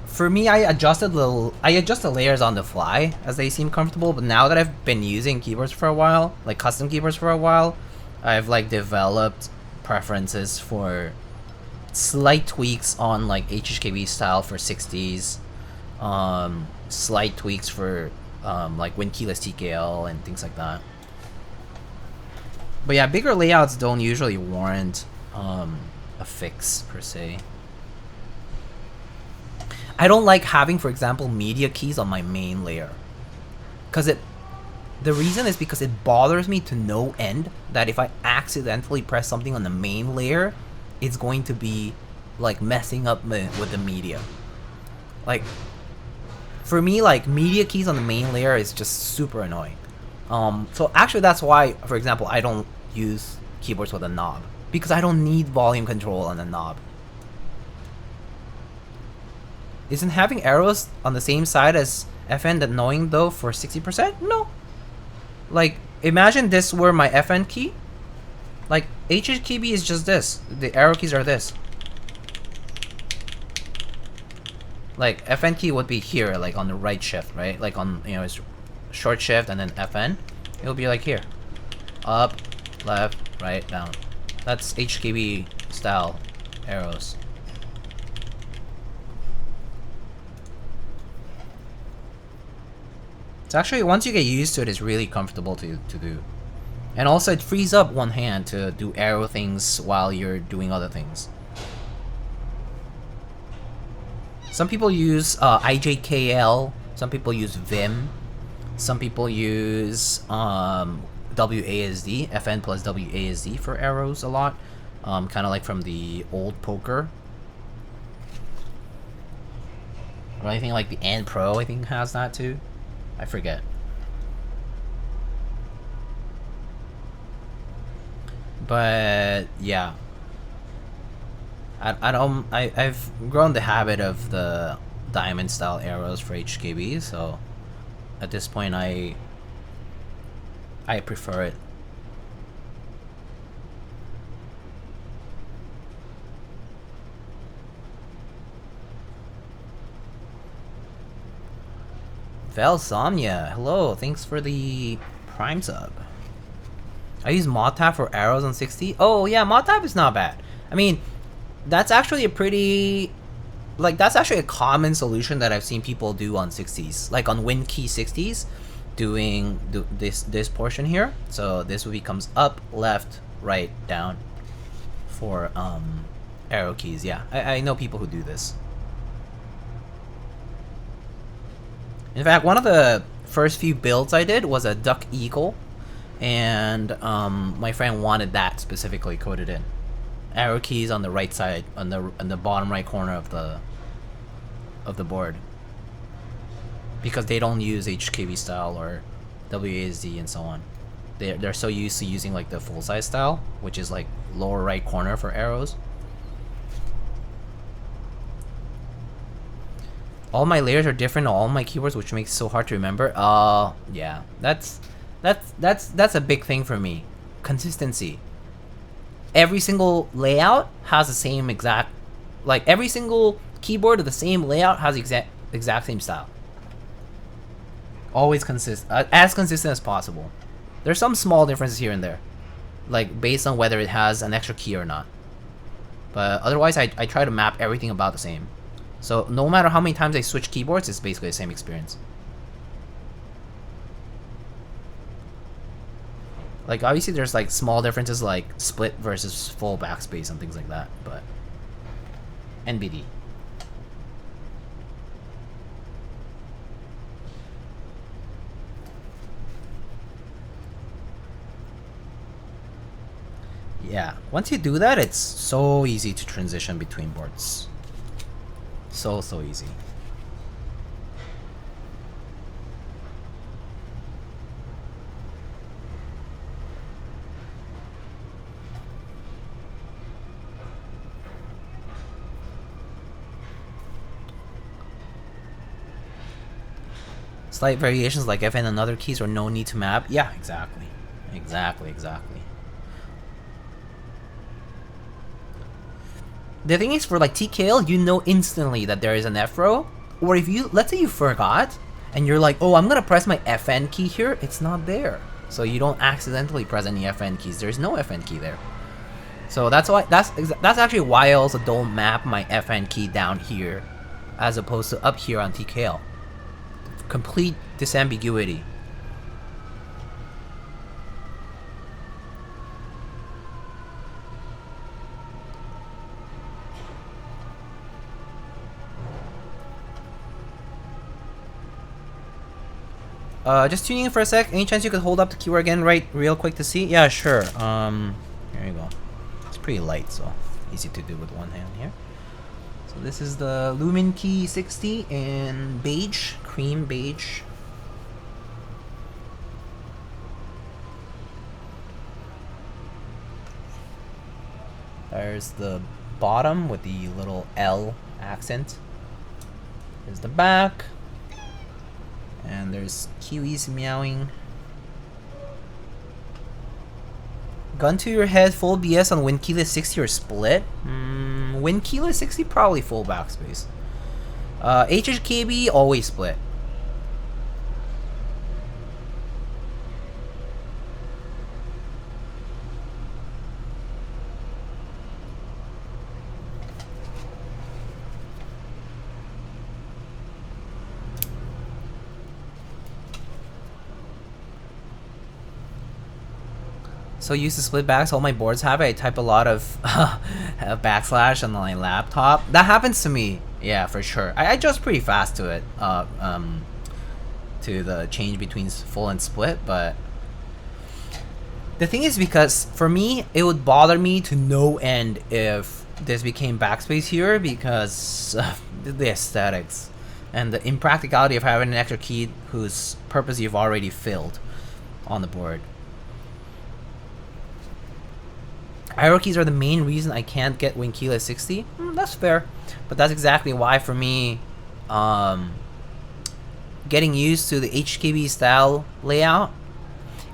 for me, I adjust the layers on the fly as they seem comfortable. But now that I've been using keyboards for a while, like custom keyboards for a while, I've like developed preferences for slight tweaks on like HHKB style for 60s, slight tweaks for like win keyless TKL and things like that. But yeah, bigger layouts don't usually warrant a fix per se. I don't like having, for example, media keys on my main layer, because the reason is because it bothers me to no end that if I accidentally press something on the main layer, it's going to be like messing up with the media. Like for me, like media keys on the main layer is just super annoying. So actually that's why, for example, I don't use keyboards with a knob, because I don't need volume control on a knob. Isn't having arrows on the same side as FN annoying though for 60%? No. Like, imagine this were my FN key. Like, HHKB is just this. The arrow keys are this. Like, FN key would be here, like on the right shift, right? Like on, you know, it's short shift and then FN. It'll be like here. Up, left, right, down. That's HKB style arrows. It's actually, once you get used to it, it's really comfortable to do. And also it frees up one hand to do arrow things while you're doing other things. Some people use IJKL, some people use Vim, some people use WASD, FN plus WASD for arrows a lot. Kind of like from the old poker. Or I think like the N Pro, I think has that too. I forget. But yeah, I've grown the habit of the diamond style arrows for HKB, so at this point I prefer it. Velsomnia, hello, thanks for the Prime sub. I use mod tab for arrows on 60. Oh yeah, mod tab is not bad. I mean, that's actually a pretty, like, that's actually a common solution that I've seen people do on 60s, like on Luminkey 60s, doing this portion here. So this becomes up, left, right, down for arrow keys. Yeah, I know people who do this. In fact, one of the first few builds I did was a duck eagle, and my friend wanted that specifically coded in. Arrow keys on the right side, on the bottom right corner of the board, because they don't use HKB style or WASD and so on. They're so used to using like the full size style, which is like lower right corner for arrows. All my layers are different on all my keyboards, which makes it so hard to remember. Yeah, that's a big thing for me. Consistency. Every single layout has the same exact, like every single keyboard of the same layout has exact same style. Always as consistent as possible. There's some small differences here and there, like based on whether it has an extra key or not. But otherwise, I try to map everything about the same. So no matter how many times I switch keyboards, it's basically the same experience. Like obviously there's like small differences like split versus full backspace and things like that, but NBD. Yeah, once you do that, it's so easy to transition between boards. So easy. Slight variations like FN and other keys or no need to map. Yeah, exactly. Exactly. The thing is, for like TKL, you know instantly that there is an F row. Or if you, let's say you forgot, and you're like, oh, I'm gonna press my FN key here, it's not there. So you don't accidentally press any FN keys. There's no FN key there. So that's why, that's actually why I also don't map my FN key down here, as opposed to up here on TKL. Complete disambiguity. Just tuning in for a sec. Any chance you could hold up the keyword again real quick to see? Yeah, sure. Here you go. It's pretty light, so easy to do with one hand here. So this is the Luminkey 60 in beige, cream beige. There's the bottom with the little L accent. There's the back. And there's kiwis meowing. Gun to your head, full BS on WinKeyless 60 or split? WinKeyless 60 probably full backspace. HHKB always split. So used to split backs, all my boards have it. I type a lot of backslash on my laptop. That happens to me, yeah, for sure. I adjust pretty fast to it, to the change between full and split, but the thing is, because for me, it would bother me to no end if this became backspace here, because the aesthetics and the impracticality of having an extra key whose purpose you've already filled on the board. Arrow keys are the main reason I can't get Winkey 60. That's fair, but that's exactly why for me, getting used to the HKB style layout.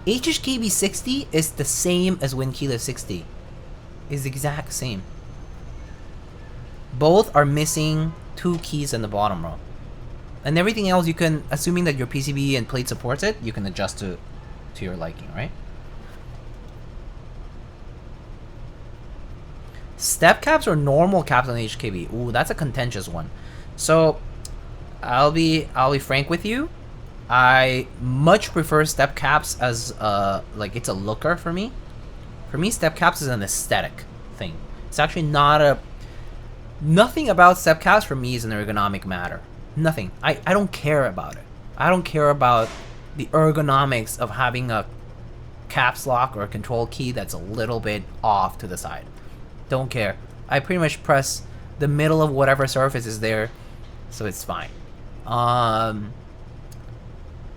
HKB 60 is the same as Winkey 60. Is the exact same. Both are missing 2 keys in the bottom row, and everything else you can, assuming that your PCB and plate supports it, you can adjust to your liking, right? Step caps or normal caps on HKB? Ooh, that's a contentious one. So I'll be frank with you. I much prefer step caps as like it's a looker for me. For me, step caps is an aesthetic thing. It's actually not a... Nothing about step caps for me is an ergonomic matter. Nothing. I don't care about it. I don't care about the ergonomics of having a caps lock or a control key that's a little bit off to the side. Don't care. I pretty much press the middle of whatever surface is there, so it's fine.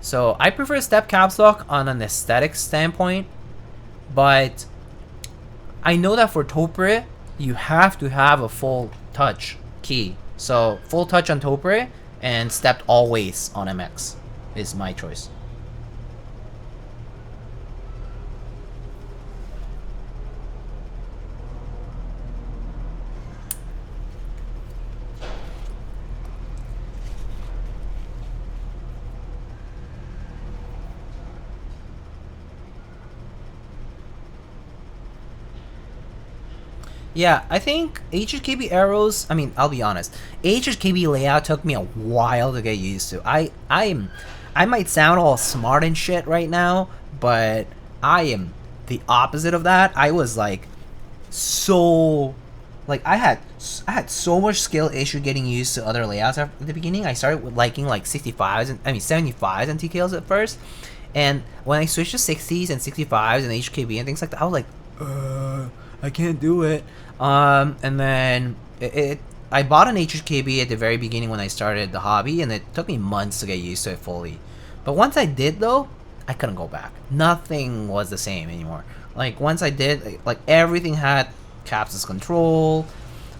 So I prefer step caps lock on an aesthetic standpoint, but I know that for Topre, you have to have a full touch key. So full touch on Topre and stepped always on MX is my choice. Yeah, I think HKB arrows, I mean, I'll be honest, HKB layout took me a while to get used to. I might sound all smart and shit right now, but I am the opposite of that. I was like, so, like, I had so much skill issue getting used to other layouts at the beginning. I started with liking like 65s, and I mean 75s and TKLs at first, and when I switched to 60s and 65s and HKB and things like that, I was like, I can't do it. And then I bought an HKB at the very beginning when I started the hobby, and it took me months to get used to it fully. But once I did, though, I couldn't go back. Nothing was the same anymore. Like, once I did, like, everything had caps as control,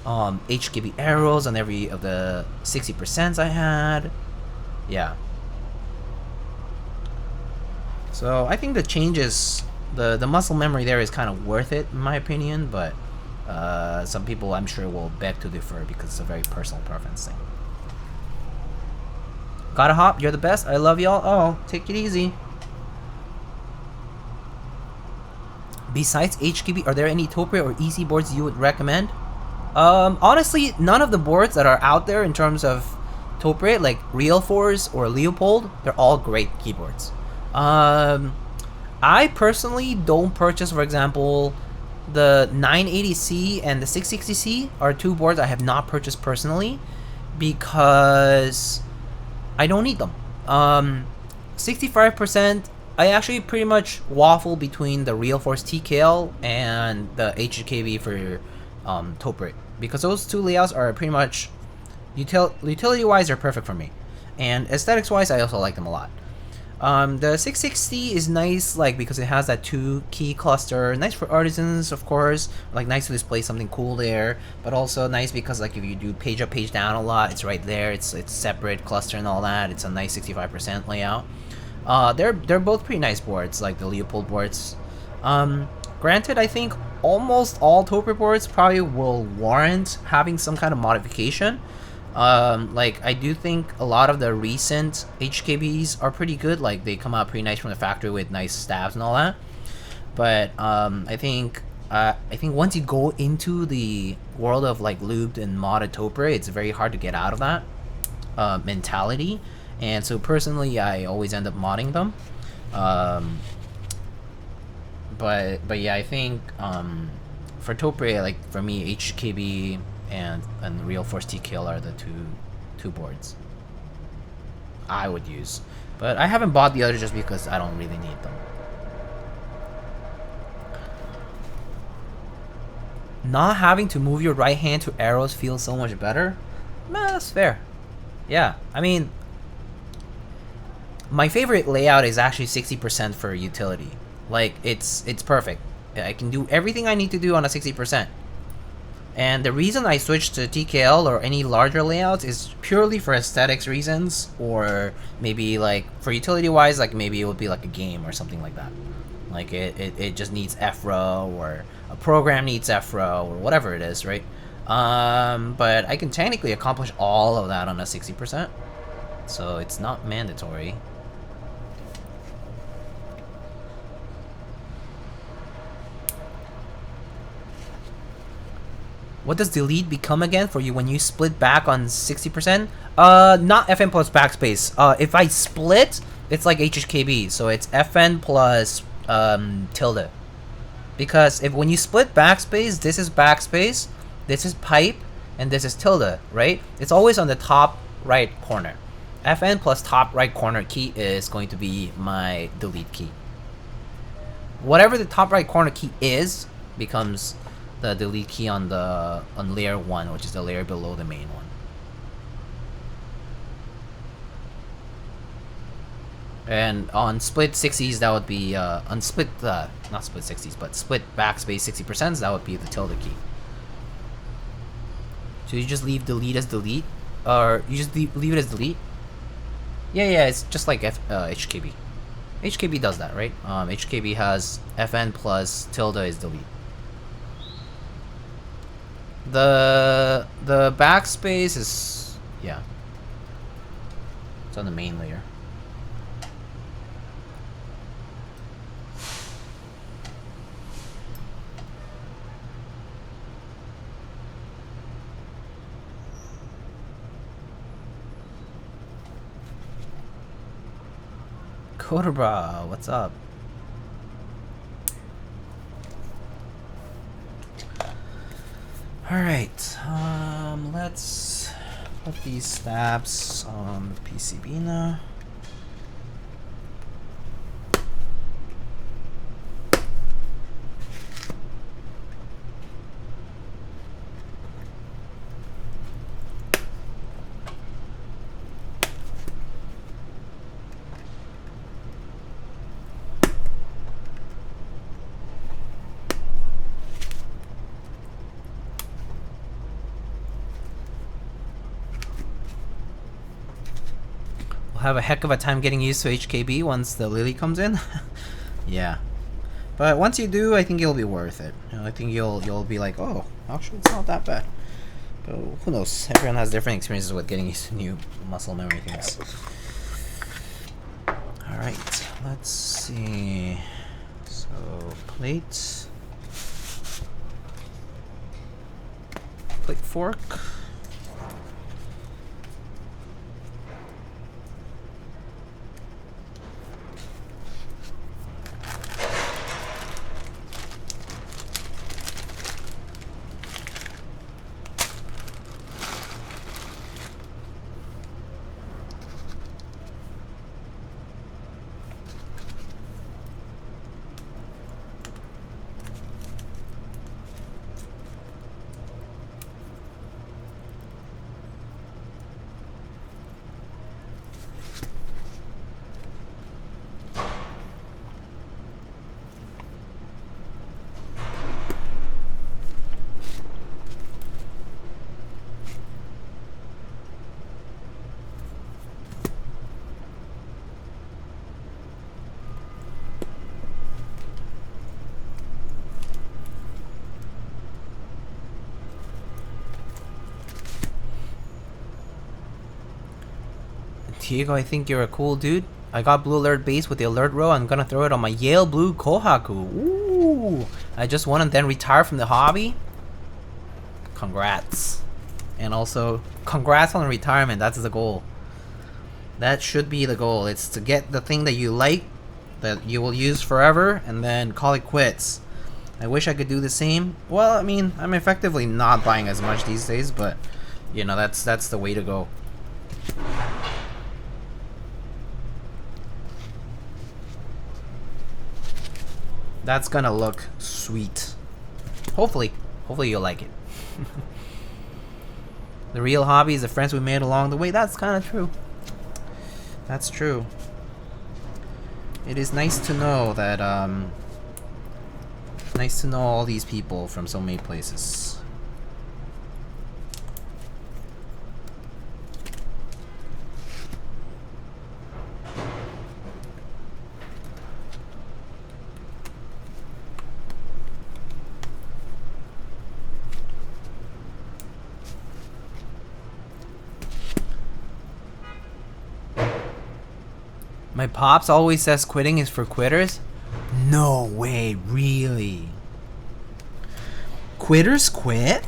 HKB arrows on every of the 60% I had. Yeah. So I think the changes, the muscle memory there is kind of worth it in my opinion, but some people I'm sure will beg to differ because it's a very personal preference thing. Gotta hop, you're the best, I love y'all. Oh, take it easy. Besides HKB, are there any Topre or easy boards you would recommend? Honestly, none of the boards that are out there in terms of Topre, like Real Force or Leopold, they're all great keyboards. I personally don't purchase, for example, the 980C and the 660C are 2 boards I have not purchased personally because I don't need them. 65%, I actually pretty much waffle between the Real Force TKL and the HKB for Topre, because those 2 layouts are pretty much utility-wise they're perfect for me, and aesthetics-wise I also like them a lot. The 660 is nice, like, because it has that 2 key cluster, nice for artisans, of course, like nice to display something cool there, but also nice because, like, if you do page up, page down a lot, it's right there, it's separate cluster and all that. It's a nice 65% layout. They're both pretty nice boards, like the Leopold boards. Granted, I think almost all Topre boards probably will warrant having some kind of modification. Like, I do think a lot of the recent HKBs are pretty good. Like, they come out pretty nice from the factory with nice stabs and all that. But I think once you go into the world of like lubed and modded Topre, it's very hard to get out of that mentality. And so personally, I always end up modding them. but yeah, I think for Topre, like for me, HKB and Real Force TKL are the two boards I would use. But I haven't bought the others just because I don't really need them. Not having to move your right hand to arrows feels so much better. Nah, that's fair. Yeah, I mean, my favorite layout is actually 60% for utility. Like, it's perfect. I can do everything I need to do on a 60%. And the reason I switched to TKL or any larger layouts is purely for aesthetics reasons, or maybe like for utility wise, like maybe it would be like a game or something like that. Like it just needs FRO, or a program needs FRO, or whatever it is, right? But I can technically accomplish all of that on a 60%, so it's not mandatory. What does delete become again for you when you split back on 60%? Not FN plus backspace. If I split, it's like HHKB, so it's FN plus tilde. Because if when you split backspace, this is backspace, this is pipe, and this is tilde, right? It's always on the top right corner. FN plus top right corner key is going to be my delete key. Whatever the top right corner key is becomes the delete key on layer 1, which is the layer below the main one. And on split 60s, that would be on split not split 60s, but split backspace 60%, that would be the tilde key. So you just leave delete as delete, or you just leave it as delete. Yeah, it's just like HKB. HKB does that, right? HKB has FN plus tilde is delete. The backspace is, yeah, it's on the main layer. Cobra, what's up? Alright, let's put these stabs on the PCB now. Have a heck of a time getting used to HKB once the Lily comes in. Yeah, but once you do, I think it'll be worth it. You know, I think you'll be like, oh, actually it's not that bad. But who knows? Everyone has different experiences with getting used to new muscle memory things. All right, let's see. So plate fork. Diego, I think you're a cool dude. I got blue alert base with the alert row. I'm gonna throw it on my Yale blue Kohaku. Ooh! I just want to then retire from the hobby. Congrats. And also, congrats on retirement. That's the goal. That should be the goal. It's to get the thing that you like that you will use forever and then call it quits. I wish I could do the same. Well, I mean, I'm effectively not buying as much these days, but you know, that's the way to go. That's gonna look sweet. Hopefully you'll like it. The real hobby is the friends we made along the way. That's kind of true. That's true. It is nice to know that, nice to know all these people from so many places. My pops always says quitting is for quitters. No way, really? Quitters quit?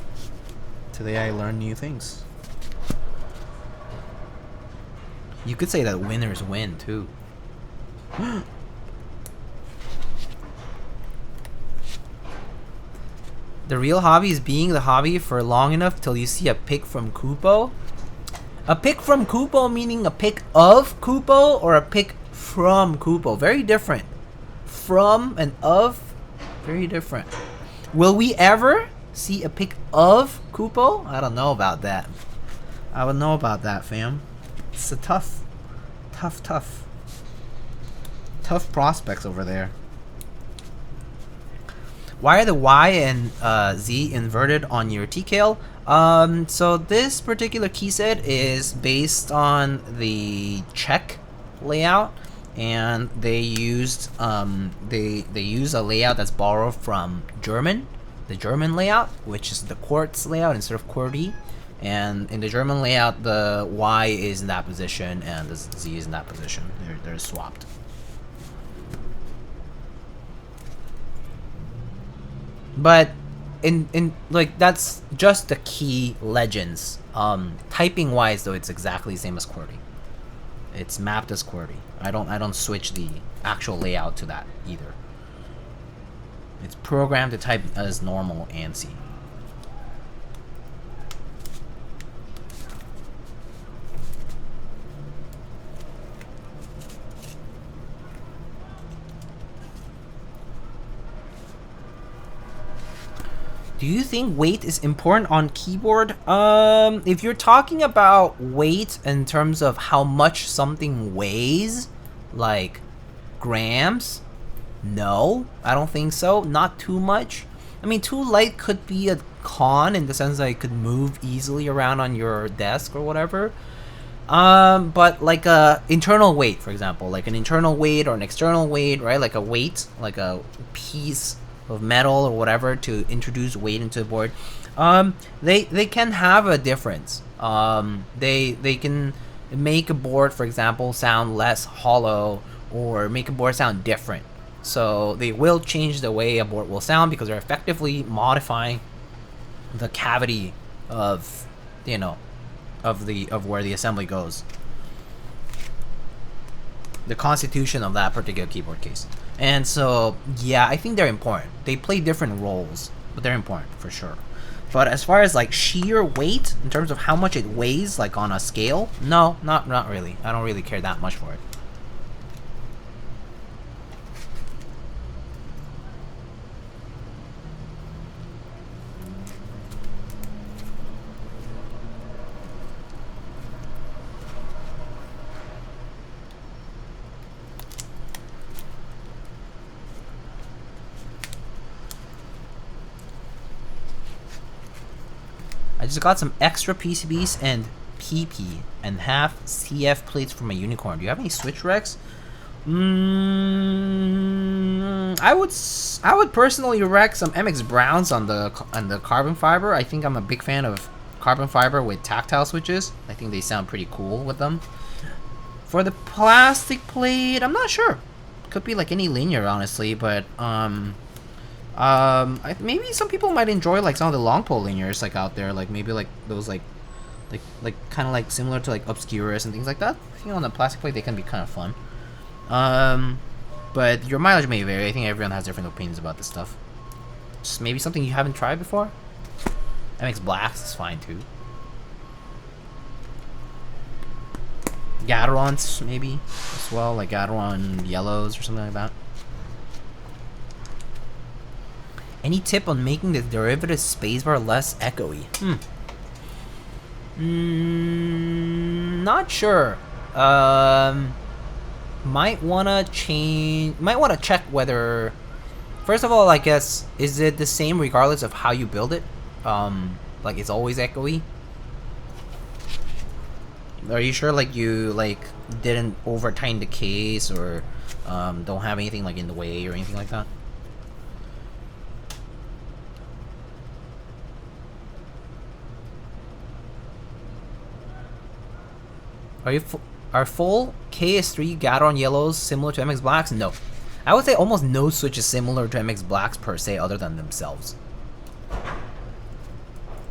Today I learned new things. You could say that winners win too. The real hobby is being the hobby for long enough till you see a pic from Kupo. A pic from Kupo meaning a pic of Kupo or a pic from Kupo. Very different. From and of, very different. Will we ever see a pic of Kupo? I don't know about that. I would know about that, fam. It's a tough prospects over there. Why are the Y and Z inverted on your TKL? So this particular key set is based on the Czech layout, and they used they use a layout that's borrowed from the German layout, which is the quartz layout instead of QWERTY. And in the German layout, the Y is in that position and the Z is in that position. They're swapped. But in like, that's just the key legends. Typing wise though, it's exactly the same as QWERTY. It's mapped as QWERTY. I don't switch the actual layout to that either. It's programmed to type as normal ANSI. Do you think weight is important on keyboard? If you're talking about weight in terms of how much something weighs, like grams, no, I don't think so. Not too much. I mean, too light could be a con in the sense that it could move easily around on your desk or whatever. But like a internal weight, for example, like an internal weight or an external weight, right? Like a weight, like a piece of metal or whatever to introduce weight into the board. They can have a difference. They can make a board, for example, sound less hollow or make a board sound different. So they will change the way a board will sound because they're effectively modifying the cavity of, you know, of where the assembly goes. The constitution of that particular keyboard case. And so, yeah, I think they're important. They play different roles, but they're important for sure. But as far as like sheer weight, in terms of how much it weighs, like on a scale, no, not really. I don't really care that much for it. I just got some extra PCBs and PP and half CF plates for my Unicorn. Do you have any switch recs? I would personally rec some MX Browns on the carbon fiber. I think I'm a big fan of carbon fiber with tactile switches. I think they sound pretty cool with them. For the plastic plate, I'm not sure. Could be like any linear, honestly, but maybe some people might enjoy like some of the long pole linears like out there, like maybe like those like kind of like similar to like Obscurus and things like that. I think on the plastic plate they can be kind of fun. But your mileage may vary. I think everyone has different opinions about this stuff. Just maybe something you haven't tried before. MX Blacks is fine too. Gatorons maybe as well, like Gateron yellows or something like that. Any tip on making the derivative spacebar less echoey? Not sure. Might wanna change. Might wanna check whether. First of all, I guess, is it the same regardless of how you build it? Like it's always echoey. Are you sure, like, you didn't over tighten the case or don't have anything like in the way or anything like that? Are full KS3 Gateron yellows similar to MX Blacks? No. I would say almost no switch is similar to MX Blacks per se other than themselves.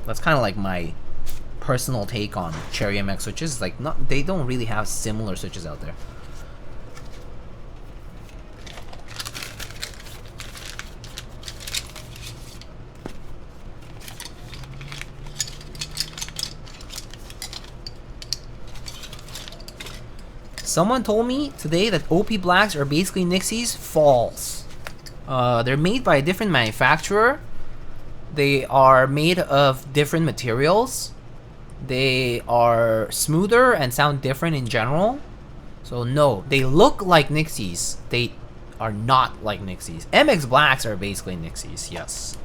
That's kind of like my personal take on Cherry MX switches. Like, they don't really have similar switches out there. Someone told me today that OP Blacks are basically Nixies. False. They're made by a different manufacturer. They are made of different materials. They are smoother and sound different in general. So no, they look like Nixies. They are not like Nixies. MX Blacks are basically Nixies, yes.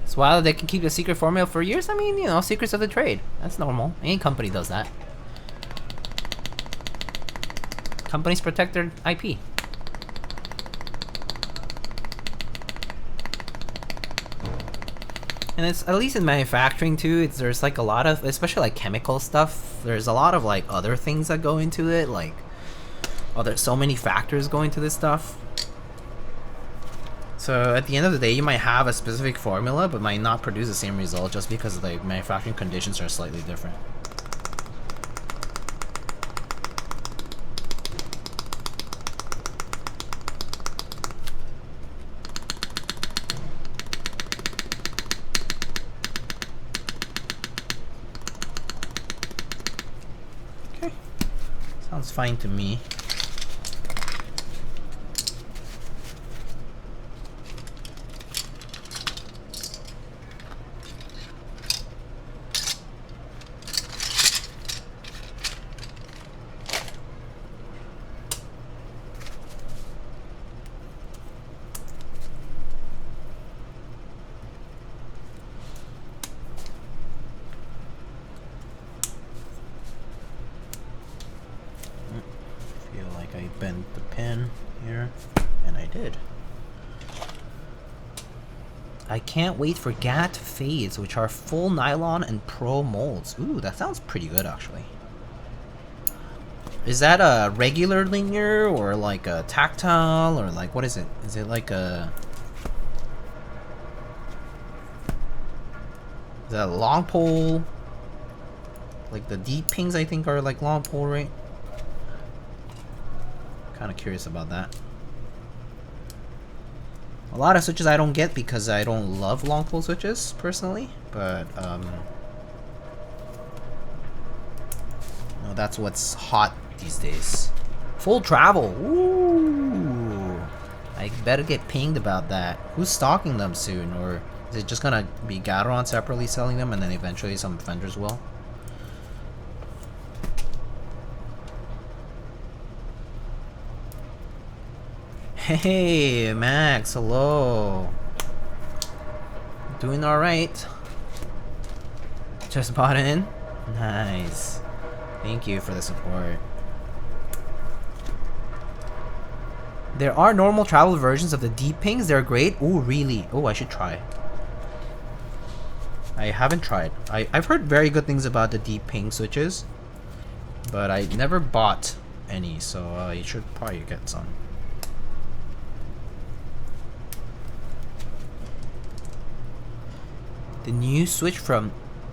So while they can keep the secret formula for years, I mean, you know, secrets of the trade. That's normal. Any company does that. Companies protect their IP. And it's, at least in manufacturing too, there's like a lot of, especially like chemical stuff, there's a lot of like other things that go into it, like, oh, there's so many factors going into this stuff. So at the end of the day, you might have a specific formula, but might not produce the same result just because the manufacturing conditions are slightly different. Okay, sounds fine to me. I bent the pin here, and I did. I can't wait for GAT fades, which are full nylon and pro molds. Ooh, that sounds pretty good actually. Is that a regular linear or like a tactile or like what is it? Is it like a... Is that a long pole? Like the deep pings I think are like long pole, right? Kind of curious about that. A lot of switches I don't get because I don't love long pole switches personally, but no, that's what's hot these days. Full travel. Ooh, I better get pinged about that. Who's stocking them soon, or is it just gonna be Gateron separately selling them, and then eventually some vendors will? Hey, Max, hello. doing alright. Just bought in. Nice. Thank you for the support. There are normal travel versions of the deep pings. They're great. Oh, really? Oh, I should try. I haven't tried. I've heard very good things about the deep ping switches, but I never bought any, so I should probably get some. The new switch from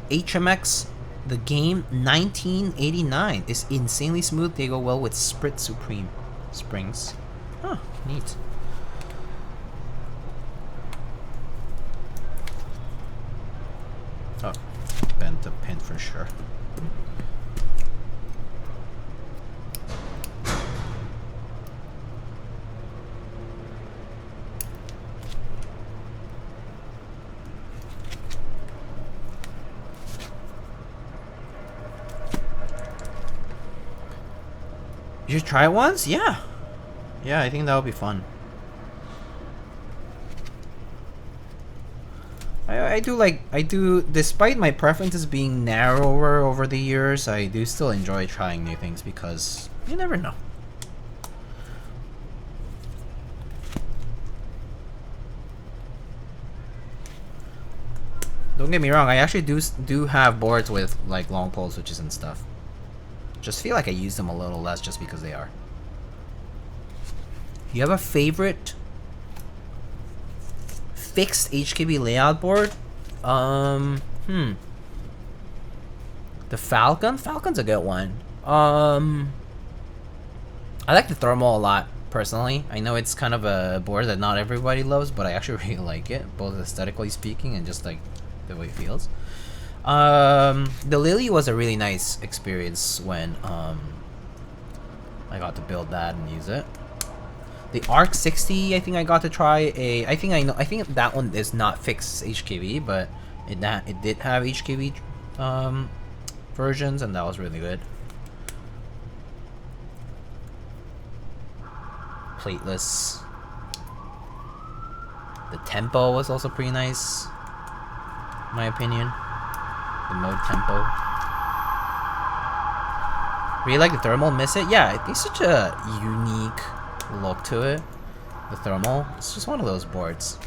HMX, the game 1989, is insanely smooth. They go well with Sprit Supreme springs. Huh, neat. Oh, bent the pin for sure. You should try it once? Yeah. Yeah, I think that would be fun. I do, despite my preferences being narrower over the years, I do still enjoy trying new things because you never know. Don't get me wrong, I actually do have boards with like long pole switches and stuff. Just feel like I use them a little less just because they are. You have a favorite fixed HKB layout board? The Falcon? Falcon's a good one. I like the Thermal a lot, personally. I know it's kind of a board that not everybody loves, but I actually really like it, both aesthetically speaking and just like the way it feels. The Lily was a really nice experience when I got to build that and use it. The Arc 60, I think I got to try a. I think that one is not fixed HKV, but it did have HKV versions, and that was really good. Plateless. The tempo was also pretty nice, in my opinion. The mode tempo. Really like the Thermal. Miss it? Yeah, it's such a unique look to it. The Thermal, it's just one of those boards.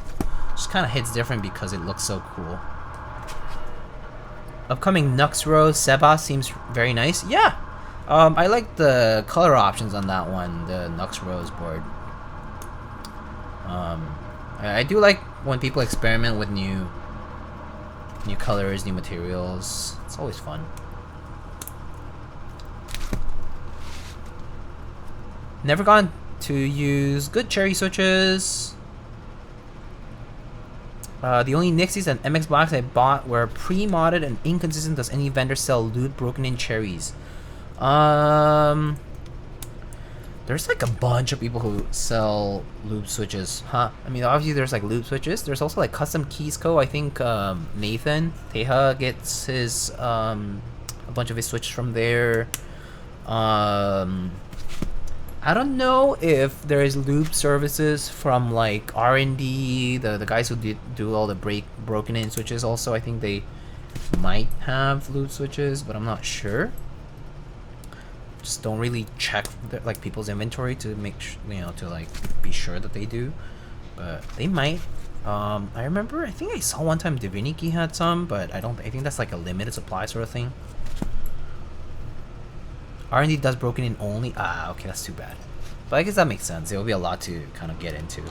Just kind of hits different because it looks so cool. Upcoming Nux Rose Sebas seems very nice. Yeah, I like the color options on that one, the Nux Rose board. I do like when people experiment with new colors, new materials. It's always fun. Never gone to use good cherry switches. The only Nixies and MX Blacks I bought were pre-modded and inconsistent. Does any vendor sell lube broken in cherries? There's like a bunch of people who sell lube switches, huh? I mean, obviously there's like lube switches. There's also like Custom Keys Co. I think Nathan Teja gets his a bunch of his switches from there. I don't know if there is lube services from like R&D, the guys who do all the broken in switches. Also, I think they might have lube switches, but I'm not sure. Just don't really check like people's inventory to make to like be sure that they do, but they might. I remember, I think I saw one time Divinity had some, but I think that's like a limited supply sort of thing. R&D does broken in only. Ah, okay, that's too bad. But I guess that makes sense. It will be a lot to kind of get into.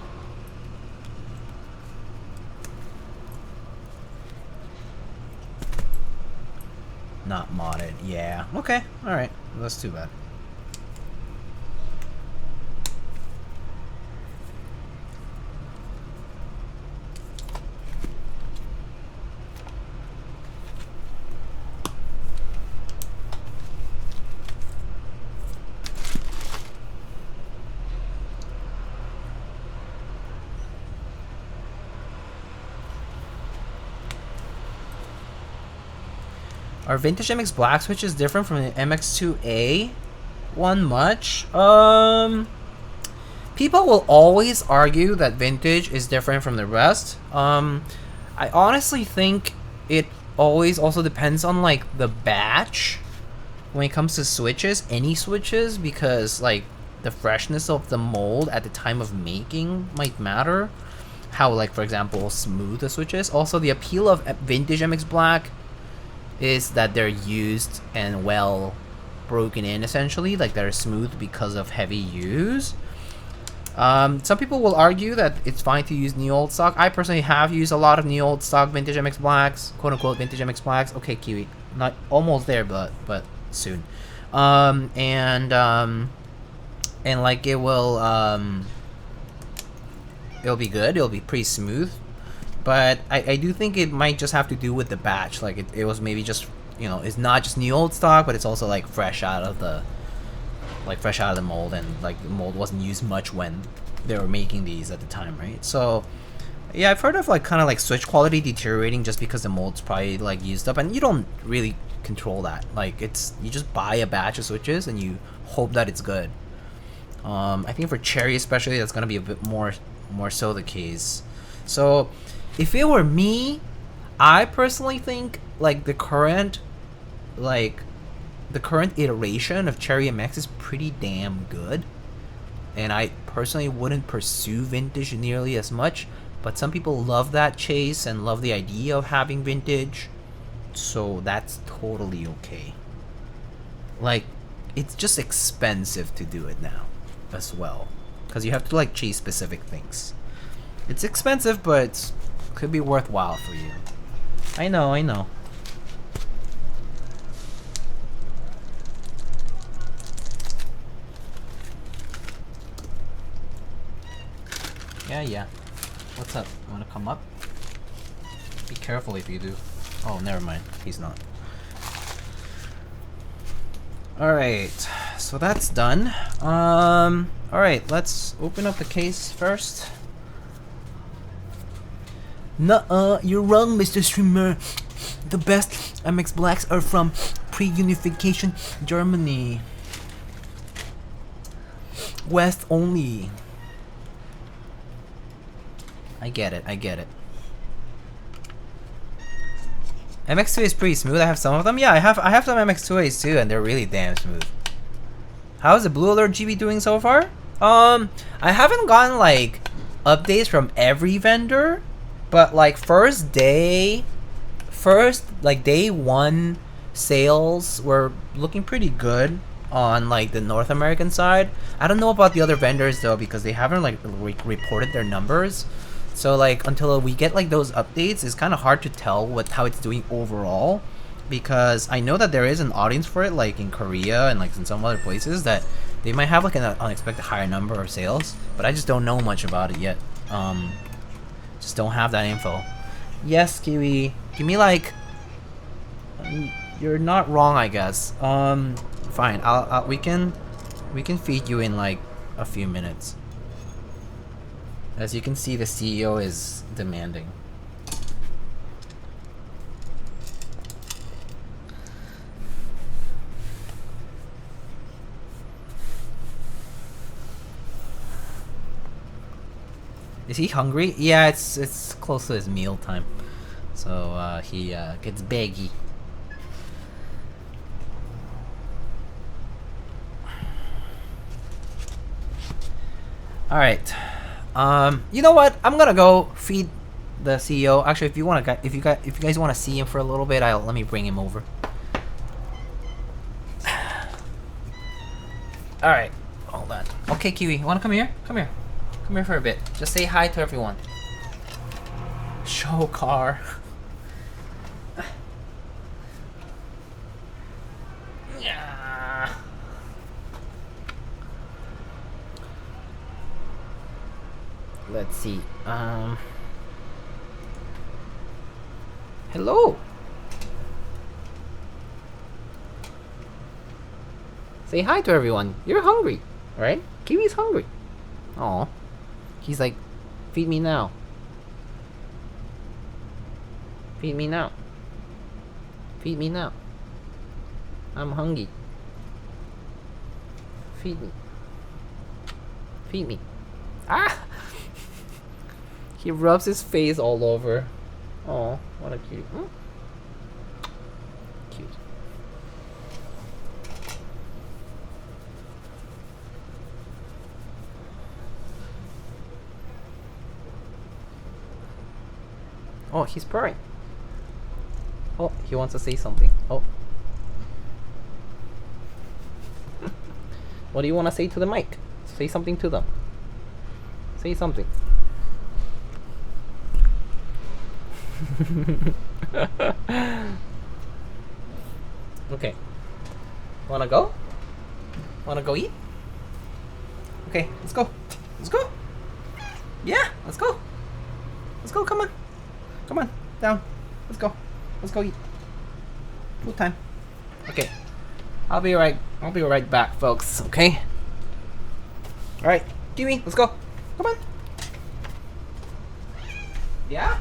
Not modded. Yeah. Okay. All right. That's too bad. Are vintage MX Black switches different from the MX2A one much? People will always argue that vintage is different from the rest. I honestly think it always also depends on like the batch when it comes to switches, any switches, because like the freshness of the mold at the time of making might matter. How, like, for example, smooth the switch is. Also, the appeal of vintage MX Black is that they're used and well broken in, essentially. Like, they're smooth because of heavy use. Some people will argue that it's fine to use new old stock. I personally have used a lot of new old stock vintage MX Blacks, quote unquote vintage MX Blacks. Okay, Kiwi, not almost there, but soon. And like it will it'll be good. It'll be pretty smooth. But I do think it might just have to do with the batch. Like it was maybe just, you know, it's not just new old stock, but it's also like fresh out of the mold, and like the mold wasn't used much when they were making these at the time, right? So yeah, I've heard of like kind of like switch quality deteriorating just because the mold's probably like used up, and you don't really control that. Like you just buy a batch of switches and you hope that it's good. I think for cherry especially, that's gonna be a bit more so the case. So if it were me, I personally think like the current iteration of Cherry MX is pretty damn good, and I personally wouldn't pursue vintage nearly as much, but some people love that chase and love the idea of having vintage, so that's totally okay. Like, it's just expensive to do it now as well, because you have to like chase specific things. It's expensive, but it could be worthwhile for you. I know. Yeah. What's up? You wanna come up? Be careful if you do. Oh, never mind. He's not. Alright, so that's done. Alright, let's open up the case first. Nuh-uh, you're wrong, Mr. Streamer. The best MX Blacks are from pre-unification Germany. West only. I get it. MX2A is pretty smooth. I have some of them. Yeah, I have some MX2As too, and they're really damn smooth. How's the Blue Alert GB doing so far? I haven't gotten like updates from every vendor, but like day one sales were looking pretty good on like the North American side. I don't know about the other vendors though, because they haven't like reported their numbers. So like until we get like those updates, it's kind of hard to tell how it's doing overall, because I know that there is an audience for it, like in Korea and like in some other places, that they might have like an unexpected higher number of sales, but I just don't know much about it yet. Just don't have that info. Yes, Kiwi, give me like you're not wrong, I guess. Fine, we can feed you in like a few minutes. As you can see, the CEO is demanding. Is he hungry? Yeah, it's close to his meal time, so he gets baggy. All right. You know what? I'm gonna go feed the CEO. Actually, if you guys want to see him for a little bit, let me bring him over. All right, hold on. Okay, Kiwi, you wanna come here? Come here for a bit. Just say hi to everyone. Show car. Yeah. Let's see. Hello. Say hi to everyone. You're hungry, right? Kiwi's hungry. Aw. He's like, feed me now. Feed me now. Feed me now. I'm hungry. Feed me. Feed me. Ah! He rubs his face all over. Oh, what a cute. Cute. Oh, he's purring. Oh, he wants to say something. Oh. What do you want to say to the mic? Say something to them. Say something. Okay. Wanna go? Wanna go eat? Okay, let's go. Let's go. Yeah, let's go. Let's go, come on. Come on, down. Let's go. Let's go eat. Food time. Okay. I'll be right back, folks, okay? Alright, Kiwi, let's go. Come on. Yeah?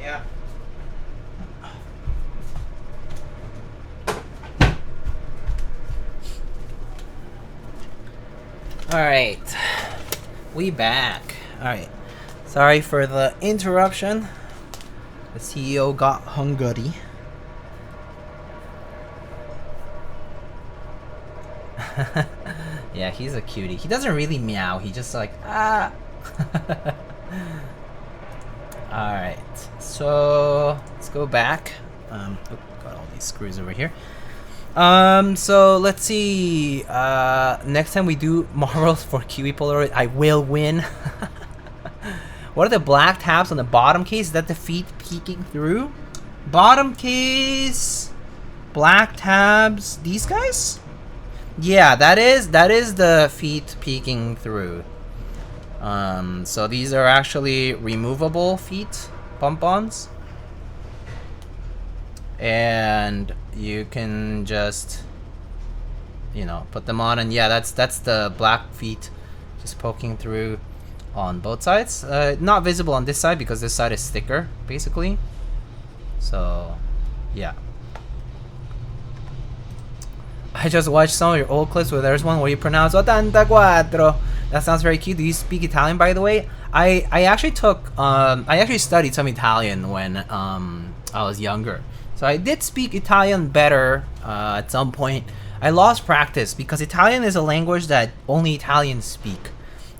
Yeah. Alright. We back. Alright. Sorry for the interruption. The CEO got hungry. Yeah, he's a cutie. He doesn't really meow. He just like, ah. Alright, so let's go back. Got all these screws over here. So let's see. Next time we do marbles for Kiwi Polaroid, I will win. What are the black tabs on the bottom case? Is that the feet peeking through? Bottom case, black tabs. These guys? Yeah, that is the feet peeking through. So these are actually removable feet pump-ons, and you can just, you know, put them on, and yeah, that's the black feet just poking through on both sides. Not visible on this side because this side is thicker, basically. So, yeah. I just watched some of your old clips where there's one where you pronounce 84. That sounds very cute. Do you speak Italian, by the way? I actually took I actually studied some Italian when I was younger. So I did speak Italian better at some point. I lost practice because Italian is a language that only Italians speak.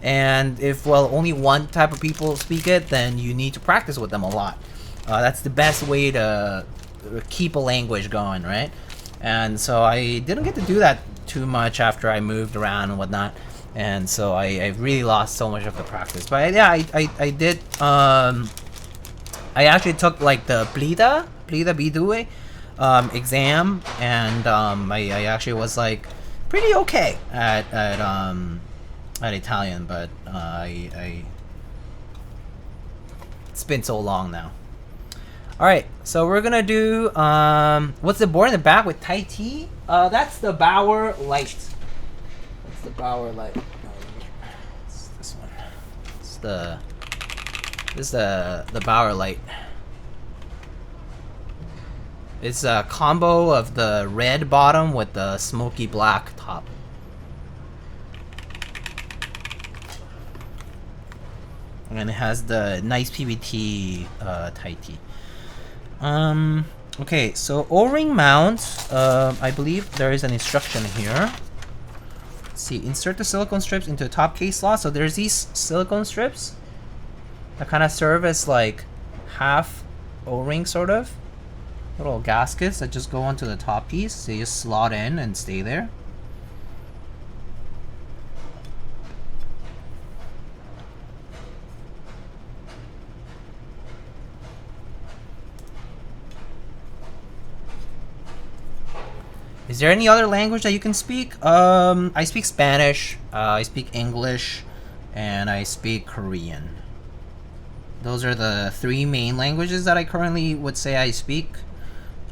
And if, well, only one type of people speak it, then you need to practice with them a lot. That's the best way to keep a language going, right? And so I didn't get to do that too much after I moved around and whatnot. And so I really lost so much of the practice. But yeah, I did, I actually took like the Plida Bidue exam, and I actually was like pretty okay at Italian, but it's been so long now. Alright, so we're gonna do, what's the board in the back with Tai T? That's the Bauer Light. That's the Bauer Light. It's this one. This is the Bauer Light. It's a combo of the red bottom with the smoky black top. And it has the nice PVT tight tee. Okay, so O-ring mount, I believe there is an instruction here. Let's see, insert the silicone strips into the top case slot. So there's these silicone strips that kind of serve as like half O-ring sort of. Little gaskets that just go onto the top piece. They just slot in and stay there. Is there any other language that you can speak? I speak Spanish, I speak English, and I speak Korean. Those are the 3 main languages that I currently would say I speak.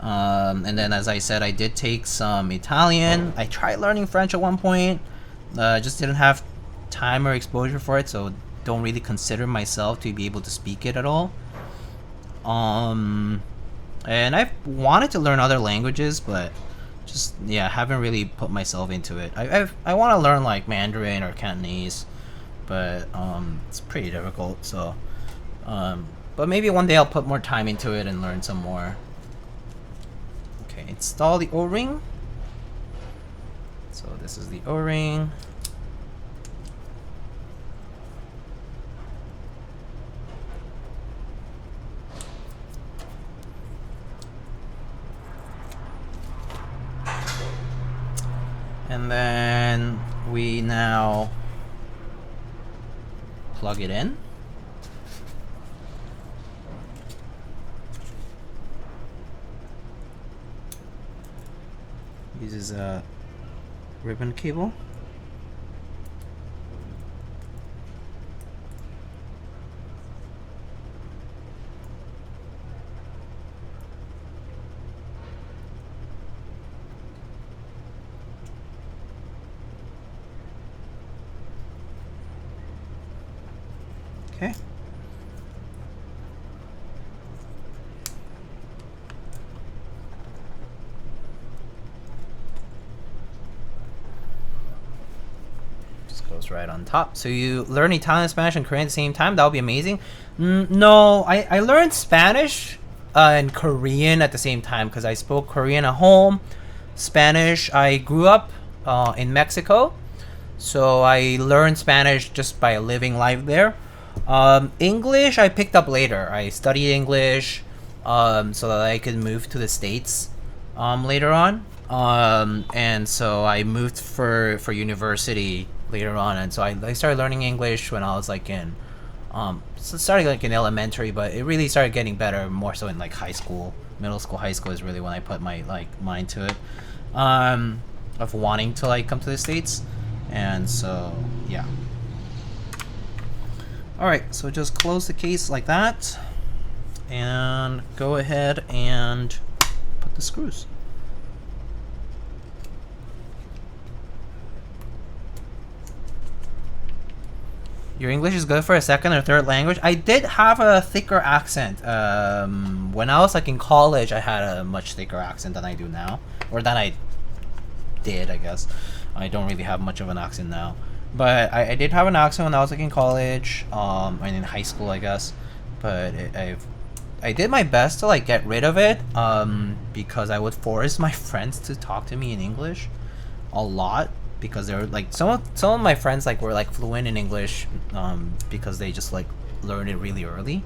And then, as I said, I did take some Italian. I tried learning French at one point. Just didn't have time or exposure for it, so don't really consider myself to be able to speak it at all. And I've wanted to learn other languages, but just, yeah, haven't really put myself into it. I want to learn like Mandarin or Cantonese, but it's pretty difficult. So, but maybe one day I'll put more time into it and learn some more. Okay, install the O-ring. So this is the O-ring. And then we now plug it in. Uses a ribbon cable. Okay. Goes right on top. So you learn Italian, Spanish, and Korean at the same time? That would be amazing. No, I learned Spanish and Korean at the same time because I spoke Korean at home. Spanish, I grew up in Mexico, so I learned Spanish just by living life there. English, I picked up later. I studied English so that I could move to the States later on. And so I moved for university later on, and so I started learning English when I was like in so starting like in elementary, but it really started getting better more so in like high school. Middle school, high school is really when I put my like mind to it of wanting to like come to the States. And so yeah. Alright, so just close the case like that and go ahead and put the screws. Your English is good for a second or third language. I did have a thicker accent. When I was like in college, I had a much thicker accent than I do now. Or than I did, I guess. I don't really have much of an accent now. But I did have an accent when I was like in college, and in high school, I guess. But I did my best to like get rid of it, because I would force my friends to talk to me in English a lot. Because they were like some of my friends like were like fluent in English because they just like learned it really early,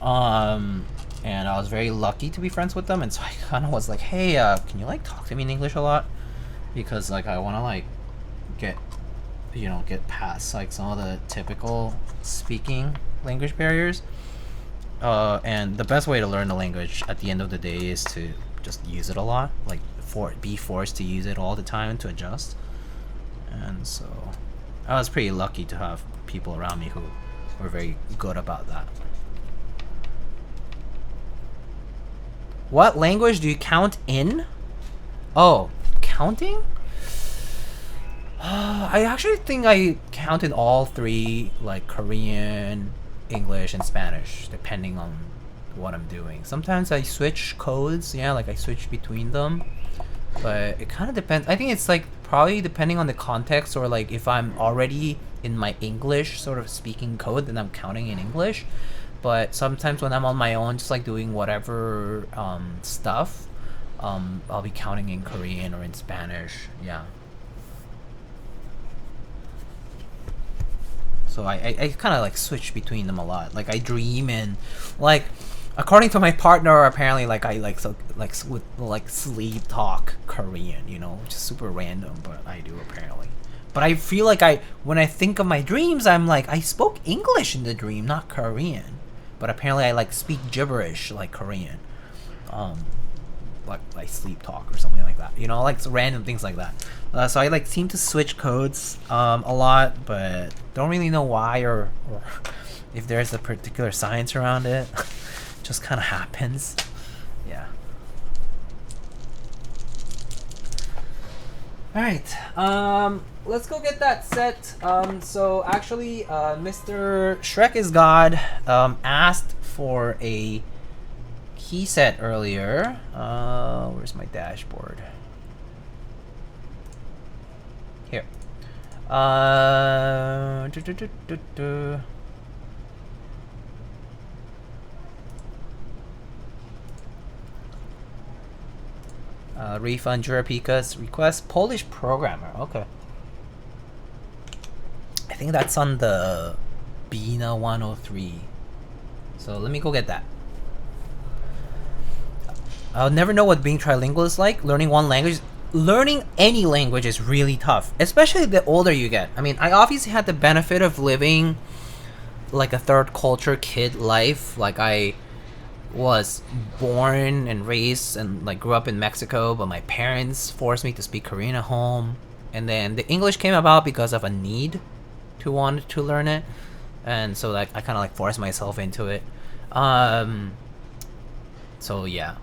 and I was very lucky to be friends with them, and so I kind of was like, hey, can you like talk to me in English a lot, because like I want to like get past like some of the typical speaking language barriers, and the best way to learn the language at the end of the day is to just use it a lot, like be forced to use it all the time to adjust. And so I was pretty lucky to have people around me who were very good about that. What language do you count in? Oh, counting? I actually think I counted all 3, like Korean, English, and Spanish, depending on what I'm doing. Sometimes I switch codes, yeah, like I switch between them, but it kind of depends. I think it's like probably depending on the context, or like if I'm already in my English sort of speaking code, then I'm counting in English. But sometimes when I'm on my own, just like doing whatever stuff, I'll be counting in Korean or in Spanish, yeah. So I kind of like switch between them a lot. Like I dream and like, according to my partner, apparently like I like would like sleep talk Korean, you know, which is super random, but I do apparently. But I feel like when I think of my dreams, I'm like I spoke English in the dream, not Korean. But apparently I like speak gibberish like Korean. Like sleep talk or something like that, you know, like random things like that. So I like seem to switch codes a lot, but don't really know why or if there's a particular science around it. Just kind of happens, yeah. All right, let's go get that set. So actually, Mr. Shrek is God asked for a key set earlier. Where's my dashboard? Here. Refund Jurapika's request. Polish programmer. Okay. I think that's on the Bina 103. So let me go get that. I'll never know what being trilingual is like. Learning one language. Learning any language is really tough, especially the older you get. I mean, I obviously had the benefit of living like a third culture kid life. Like I was born and raised and like grew up in Mexico, but my parents forced me to speak Korean at home. And then the English came about because of a need to want to learn it. And so like I kind of like forced myself into it. So yeah.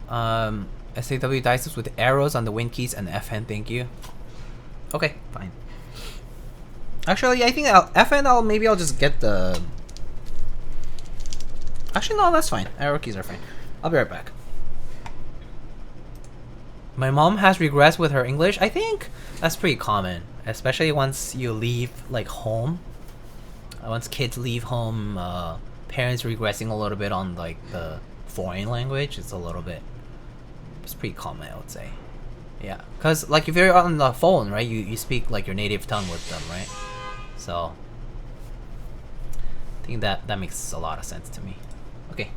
SAW dices with arrows on the win keys and FN, thank you. Okay, fine. Actually, I think FN, maybe I'll just get the... Actually, no, that's fine. Arrow keys are fine. I'll be right back. My mom has regrets with her English. I think that's pretty common, especially once you leave like home. Once kids leave home, parents regressing a little bit on like the foreign language. It's pretty common, I would say. Yeah, because like if you're on the phone, right, you speak like your native tongue with them, right? So I think that makes a lot of sense to me. Okay.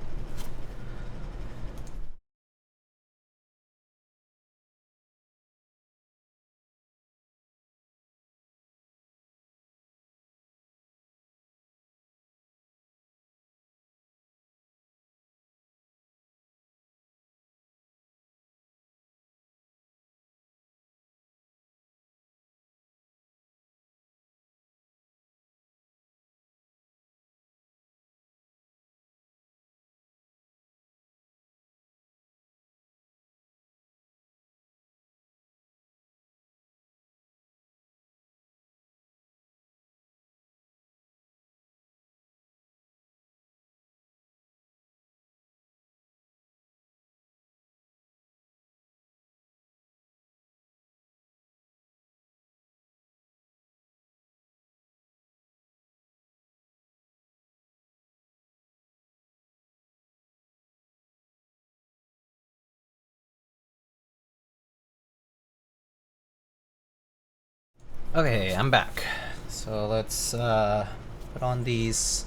Okay, I'm back. So let's put on these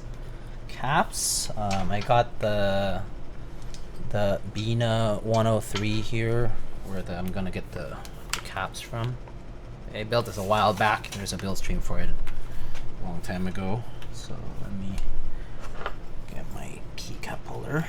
caps. I got the Bina 103 here, where I'm gonna get the caps from. I built this a while back. There's a build stream for it a long time ago. So let me get my keycap puller.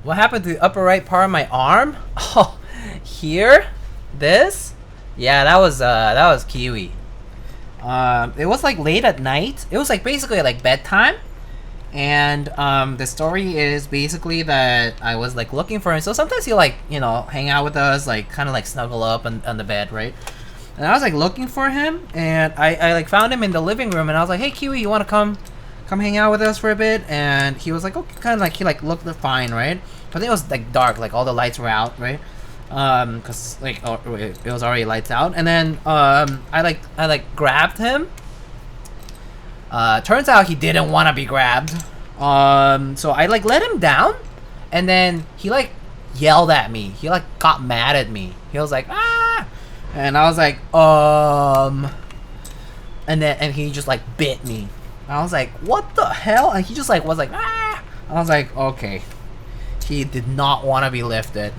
What happened to the upper right part of my arm? Oh, here? This? Yeah, that was Kiwi. It was like late at night. It was like basically like bedtime. And the story is basically that I was like looking for him. So sometimes he like, you know, hang out with us, like kind of like snuggle up on the bed, right? And I was like looking for him, and I like found him in the living room, and I was like, hey Kiwi, you want to come hang out with us for a bit? And he was like, okay, kind of like he like looked fine, right? But it was like dark, like all the lights were out, right? Cause like it was already lights out, and then I like grabbed him. Turns out he didn't want to be grabbed. So I like let him down, and then he like yelled at me. He like got mad at me. He was like, ah, and I was like, and he just like bit me. I was like, what the hell? And he just like was like, ah. I was like, okay. He did not want to be lifted.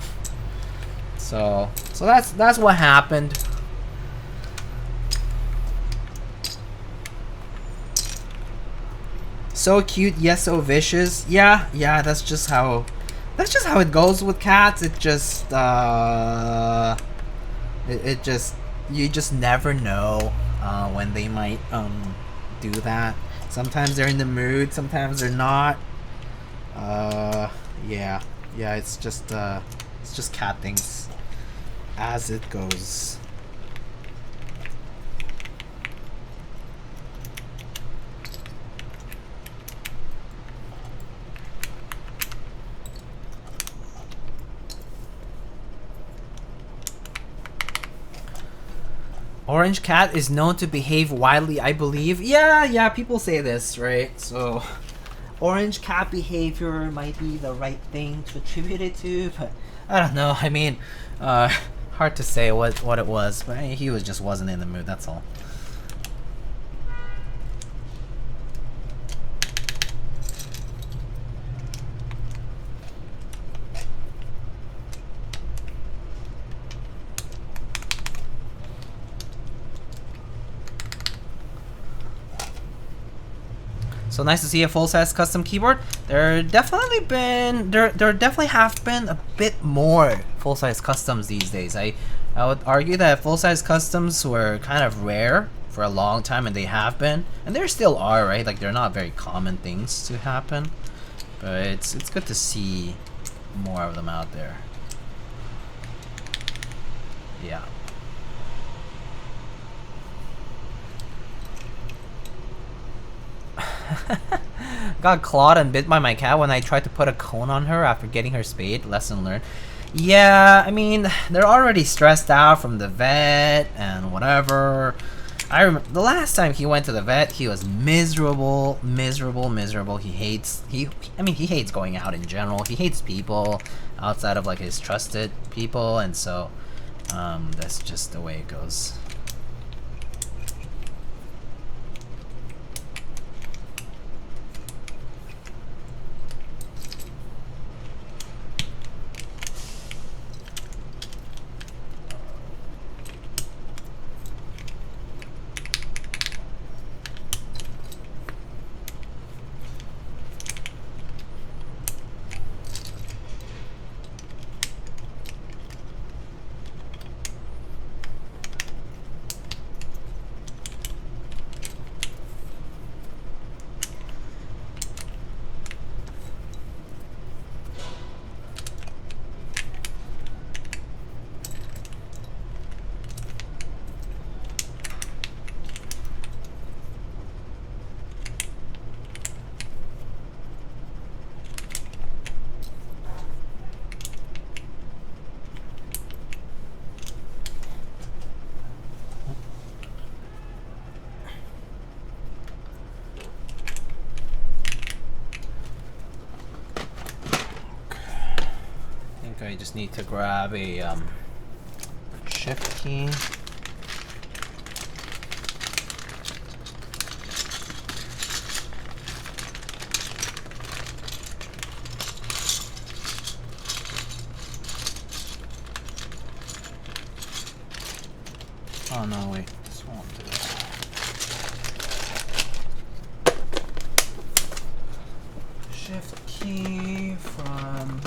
So that's what happened. So cute, yes, so vicious. Yeah, that's just how it goes with cats. It just it just, you just never know when they might do that. Sometimes they're in the mood, sometimes they're not. Yeah, it's just cat things as it goes. Orange cat is known to behave wildly, I believe. Yeah, people say this, right? So, orange cat behavior might be the right thing to attribute it to, but I don't know. I mean, hard to say what it was, but he just wasn't in the mood, that's all. So nice to see a full-size custom keyboard. There definitely have been a bit more full-size customs these days. I would argue that full-size customs were kind of rare for a long time, and they have been, and there still are, right? Like they're not very common things to happen, but it's good to see more of them out there. Yeah. Got clawed and bit by my cat when I tried to put a cone on her after getting her spayed. Lesson learned. Yeah, I mean, they're already stressed out from the vet and whatever. I remember the last time he went to the vet, he was miserable. He hates going out in general. He hates people outside of like his trusted people, and so that's just the way it goes. I just need to grab a shift key. Oh no, wait, this won't do it. Shift key from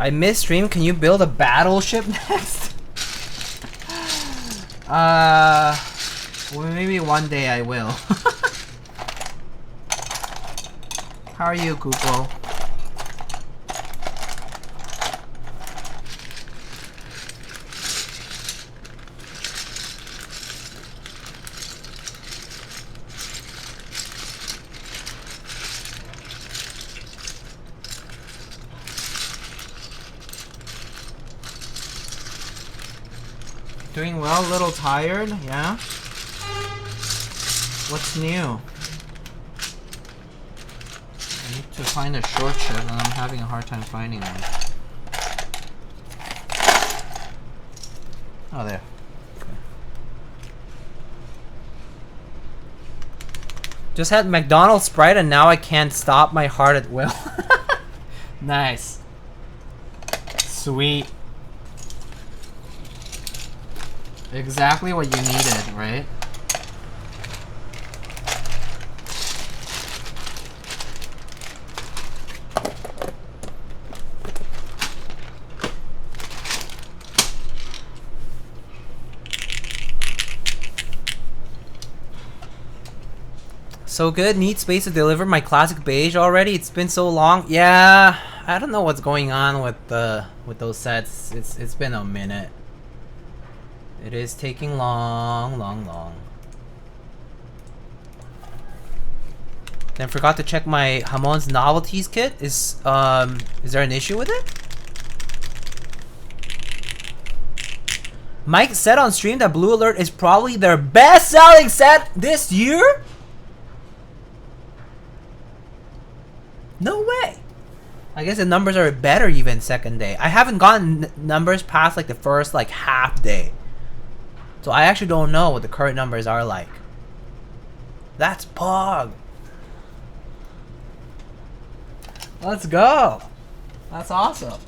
I missed stream. Can you build a battleship next? Well, maybe one day I will. How are you, Kupo? Doing well, a little tired, yeah? What's new? I need to find a short shirt and I'm having a hard time finding one. Oh, there. Okay. Just had McDonald's Sprite and now I can't stop my heart at will. Nice. Sweet. Exactly what you needed, right? So good. Need space to deliver my classic beige already. It's been so long. Yeah, I don't know what's going on with those sets. It's been a minute. It is taking long. Then forgot to check my Hamon's novelties kit. Is there an issue with it? Mike said on stream that Blue Alert is probably their best-selling set this year? No way. I guess the numbers are better even second day. I haven't gotten numbers past like the first like half day. So I actually don't know what the current numbers are like. That's Pog. Let's go. That's awesome.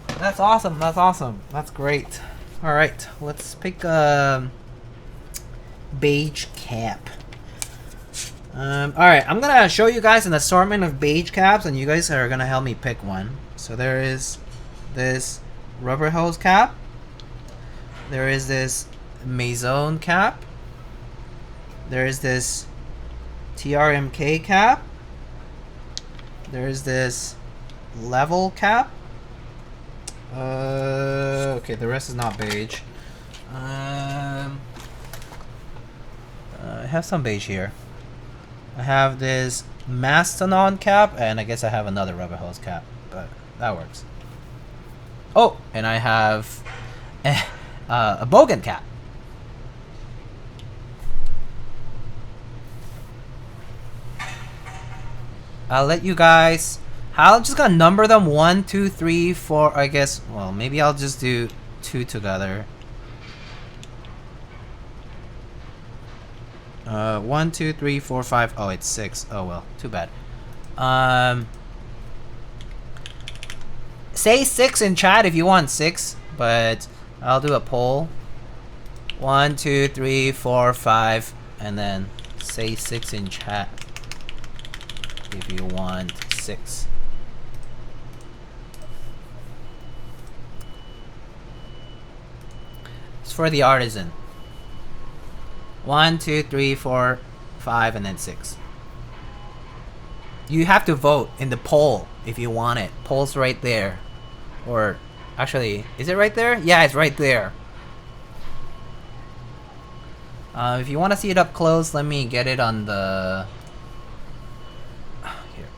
That's awesome. That's awesome. That's great. All right, let's pick a beige cap. All right, I'm gonna show you guys an assortment of beige caps, and you guys are gonna help me pick one. So there is this rubber hose cap. There is this Maison cap. There is this TRMK cap. There is this level cap. Okay, the rest is not beige. I have some beige here. I have this Mastodon cap, and I guess I have another rubber hose cap, but that works. Oh, and I have a Bogan cap. I'll let you guys. I'm just gonna number them 1, 2, 3, 4. I guess. Well, maybe I'll just do 2 together. 1, 2, 3, 4, 5. Oh, it's 6. Oh well, too bad. Say 6 in chat if you want 6, but I'll do a poll. 1, 2, 3, 4, 5, and then say 6 in chat if you want 6. It's for the artisan. 1, 2, 3, 4, 5, and then 6. You have to vote in the poll if you want it. Poll's right there. Or, actually, is it right there? Yeah, it's right there. If you want to see it up close, let me get it on the... Here.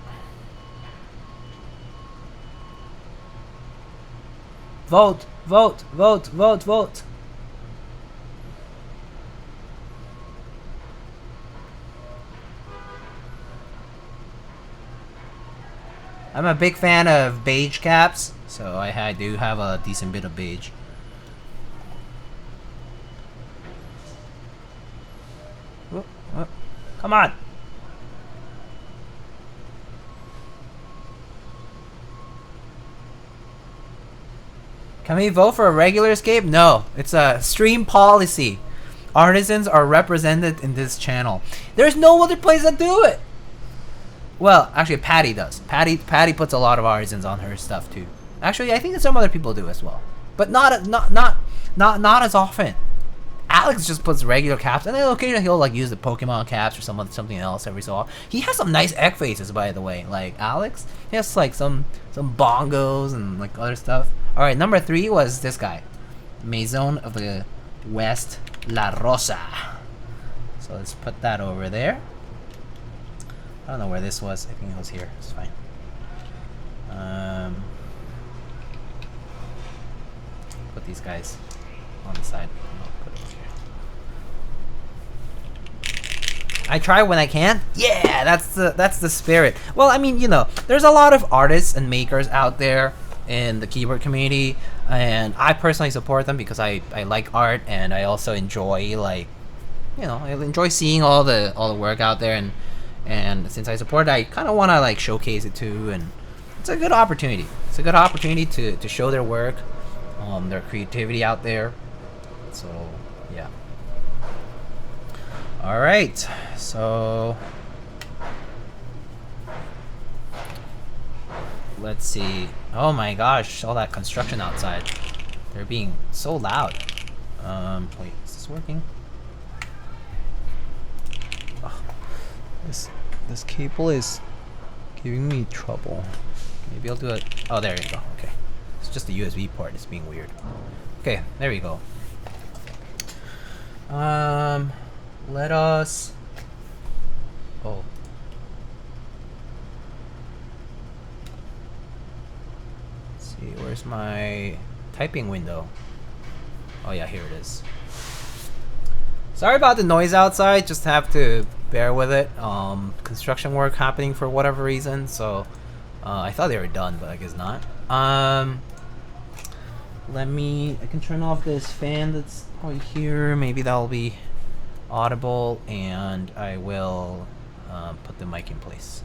Vote! Vote! Vote! Vote! Vote! I'm a big fan of beige caps, so I do have a decent bit of beige. Oh, oh, come on! Can we vote for a regular escape? No, it's a stream policy. Artisans are represented in this channel. There's no other place to do it. Well, actually, Patty does. Patty puts a lot of artisans on her stuff too. Actually, I think that some other people do as well, but not as often. Alex just puts regular caps, and then occasionally he'll like use the Pokemon caps or something else every so often. He has some nice egg faces, by the way. Like Alex, he has like some bongos and like other stuff. All right, number 3 was this guy, Maison of the West La Rosa. So let's put that over there. I don't know where this was. I think it was here. It's fine. Put these guys on the side. I'll put it here. I try when I can. Yeah, that's the spirit. Well, I mean, you know, there's a lot of artists and makers out there in the keyboard community, and I personally support them because I like art, and I also enjoy, like, you know, I enjoy seeing all the work out there, and since I support it, I kind of want to like showcase it too, and it's a good opportunity. It's a good opportunity to show their work, their creativity out there. So yeah. All right, so let's see. Oh my gosh, all that construction outside. They're being so loud. Wait, is this working? Oh, this cable is giving me trouble. Maybe I'll do it. Oh, there you go. Okay, it's just the USB port. It's being weird. Okay, there we go. Let us. Oh. Let's see, where's my typing window? Oh yeah, here it is. Sorry about the noise outside. Just have to bear with it. Construction work happening for whatever reason. So I thought they were done, but I guess not. I can turn off this fan that's right here. Maybe that'll be audible, and I will put the mic in place.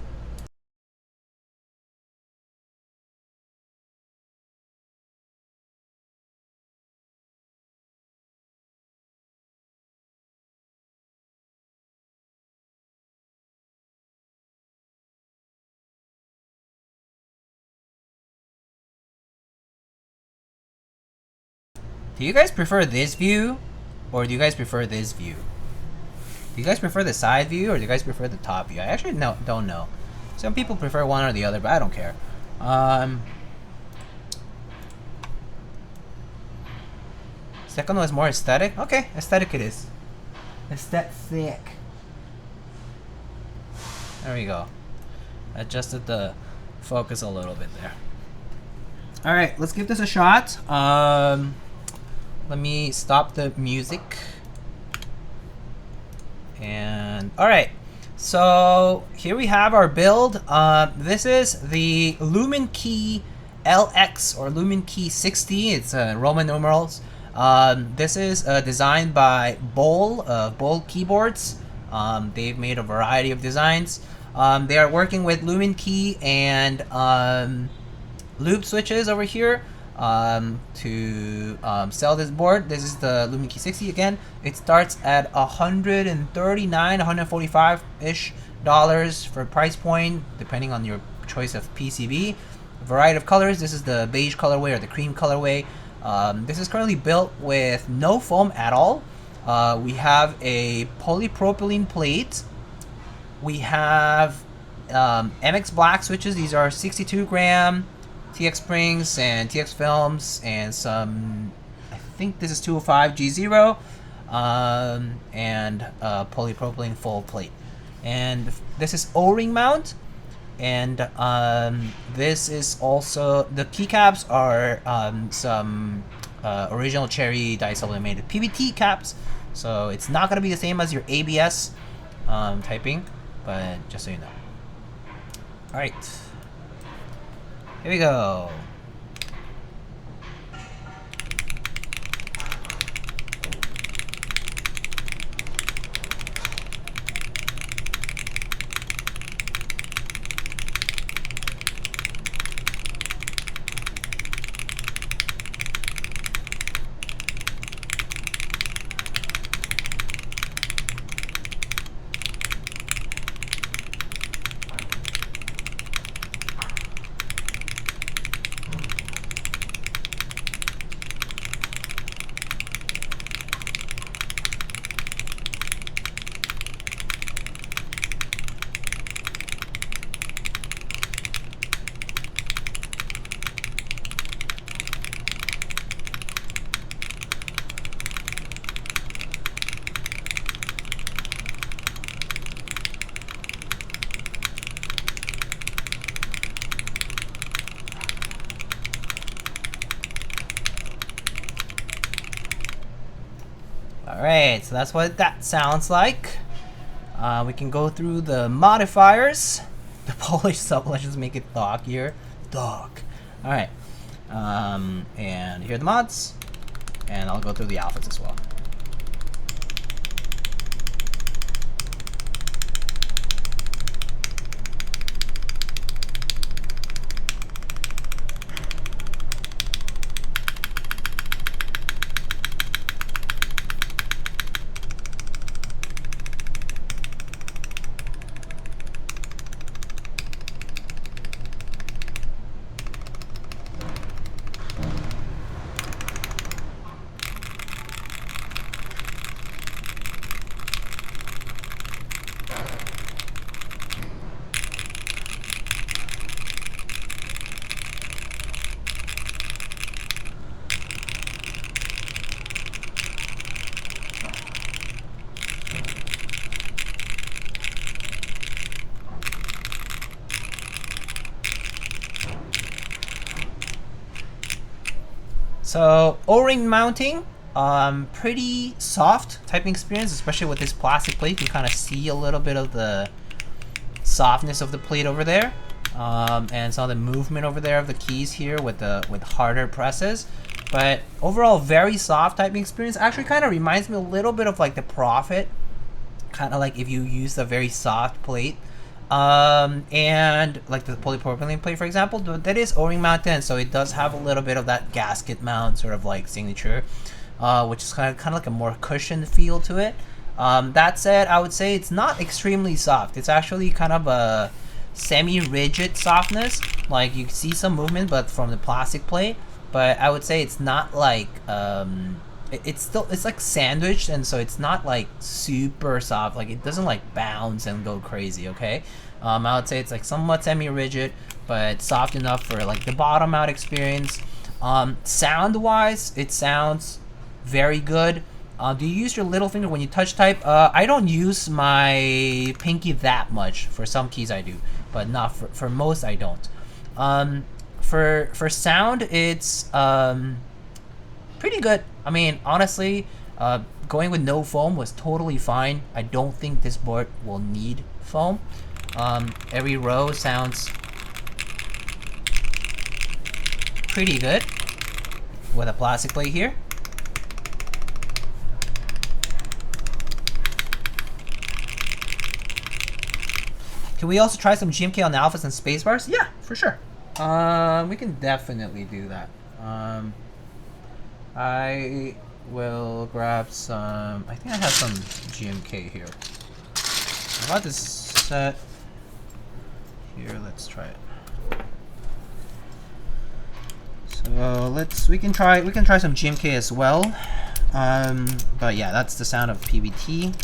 Do you guys prefer this view, or do you guys prefer this view? Do you guys prefer the side view, or do you guys prefer the top view? I actually don't know. Some people prefer one or the other, but I don't care. Second one is more aesthetic. Okay, aesthetic it is. Aesthetic. There we go. Adjusted the focus a little bit there. All right, let's give this a shot. Let me stop the music. And all right, so here we have our build. This is the Luminkey LX or Luminkey 60. It's Roman numerals. This is designed by Bowl Keyboards. They've made a variety of designs. They are working with Luminkey and Lube switches over here to sell this board. This is the Luminkey 60 again. It starts at $139, $145-ish for price point, depending on your choice of PCB. A variety of colors. This is the beige colorway or the cream colorway. This is currently built with no foam at all. We have a polypropylene plate. We have MX black switches. These are 62-gram TX springs and TX films, and some, I think this is 205 G0, and polypropylene full plate. And this is O-ring mount, and this is also, the keycaps are some original cherry dye-sublimated PBT caps, so it's not going to be the same as your ABS typing, but just so you know. Alright. Here we go. Alright, so that's what that sounds like. We can go through the modifiers. The polish sublections make it thockier. Thok. Alright. And here are the mods. And I'll go through the alphas as well. So O-ring mounting, pretty soft typing experience, especially with this plastic plate. You can kind of see a little bit of the softness of the plate over there, and some of the movement over there of the keys here with harder presses. But overall, very soft typing experience. Actually, kind of reminds me a little bit of like the Profit, kind of like if you use a very soft plate. And like the polypropylene plate, for example, that is O-ring mounted, so it does have a little bit of that gasket mount sort of like signature, which is kind of like a more cushioned feel to it. That said, I would say it's not extremely soft. It's actually kind of a semi-rigid softness. Like you can see some movement, but from the plastic plate. But I would say it's not like it's like sandwiched, and so it's not like super soft. Like it doesn't like bounce and go crazy. Okay, I would say it's like somewhat semi-rigid, but soft enough for like the bottom out experience. Sound wise, it sounds very good. Do you use your little finger when you touch type? I don't use my pinky that much. For some keys I do, but not for most I don't. For sound, it's pretty good. I mean, honestly, going with no foam was totally fine. I don't think this board will need foam. Every row sounds pretty good with a plastic plate here. Can we also try some GMK on alphas and spacebars? Yeah, for sure. We can definitely do that. I will grab some. I think I have some GMK here. I got this set here. Let's try it. So we can try some GMK as well. But yeah, that's the sound of PBT.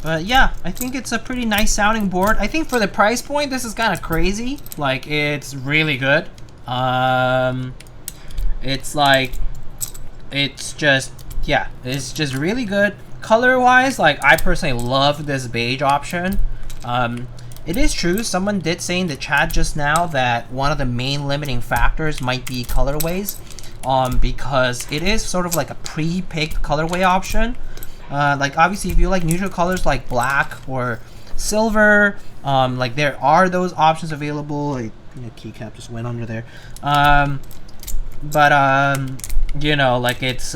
But yeah, I think it's a pretty nice sounding board. I think for the price point, this is kind of crazy. Like, it's really good. It's like, it's just really good. Color-wise, like, I personally love this beige option. It is true, someone did say in the chat just now that one of the main limiting factors might be colorways, because it is sort of like a pre-picked colorway option. Like obviously if you like neutral colors like black or silver, like there are those options available. I think a keycap just went under there. You know, like it's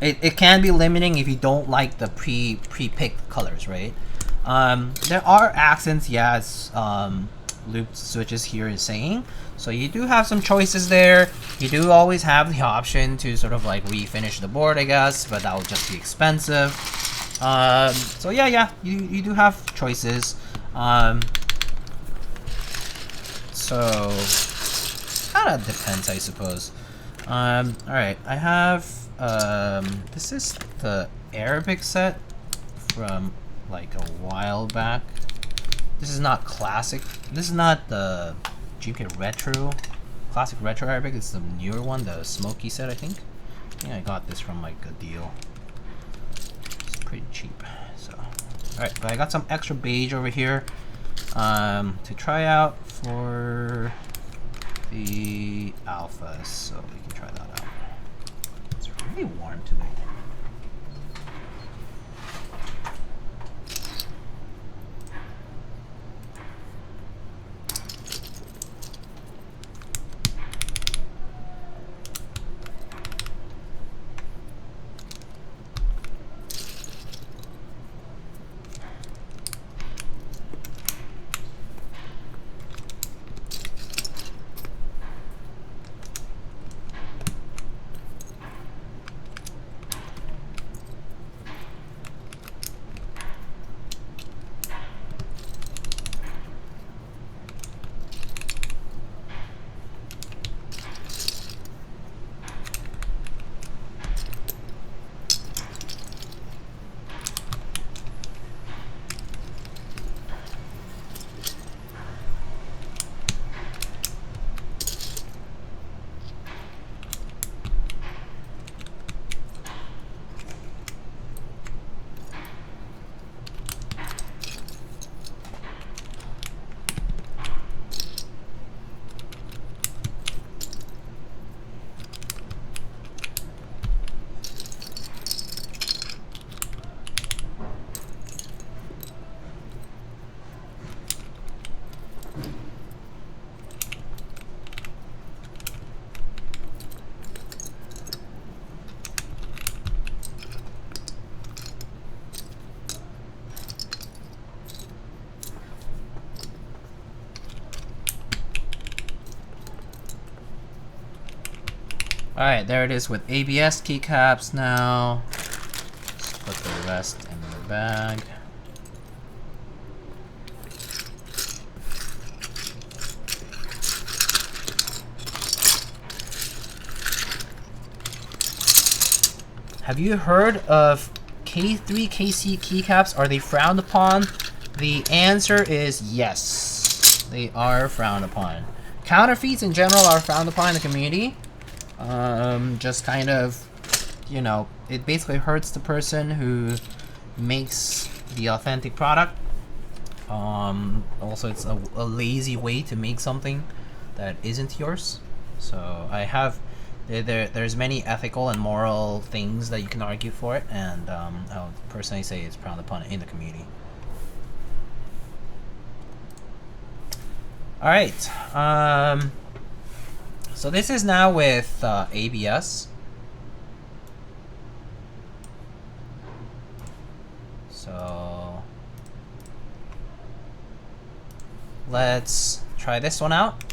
it can be limiting if you don't like the pre-picked colors, right? There are accents, yes, lube switches here is saying. So you do have some choices there. You do always have the option to sort of like refinish the board, I guess, but that would just be expensive. So yeah, you do have choices. So kind of depends, I suppose. All right, I have this is the Arabic set from like a while back. This is not classic. This is not the GMK Retro, classic Retro Arabic. It's the newer one, the smoky set, I think. I think I got this from like a deal. It's pretty cheap. So, all right, but I got some extra beige over here to try out for the alphas, so we can try that out. It's really warm today. Alright, there it is with ABS keycaps now. Let's put the rest in the bag. Have you heard of K3 KC keycaps? Are they frowned upon? The answer is yes. They are frowned upon. Counterfeits in general are frowned upon in the community. Just kind of, you know, it basically hurts the person who makes the authentic product. Also, it's a lazy way to make something that isn't yours. So I have, there's many ethical and moral things that you can argue for it, and I would personally say it's frowned upon in the community. All right. So this is now with ABS. So let's try this one out.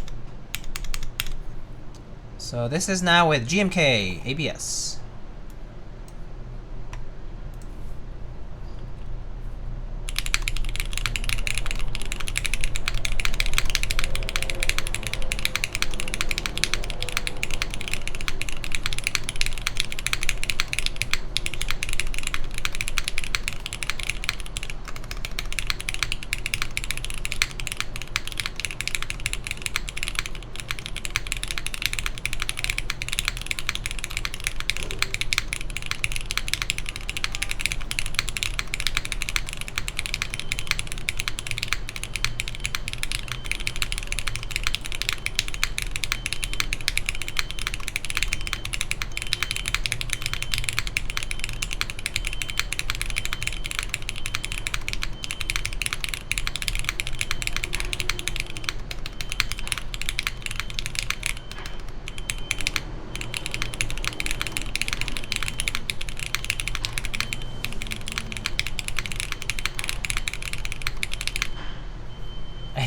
So this is now with GMK ABS.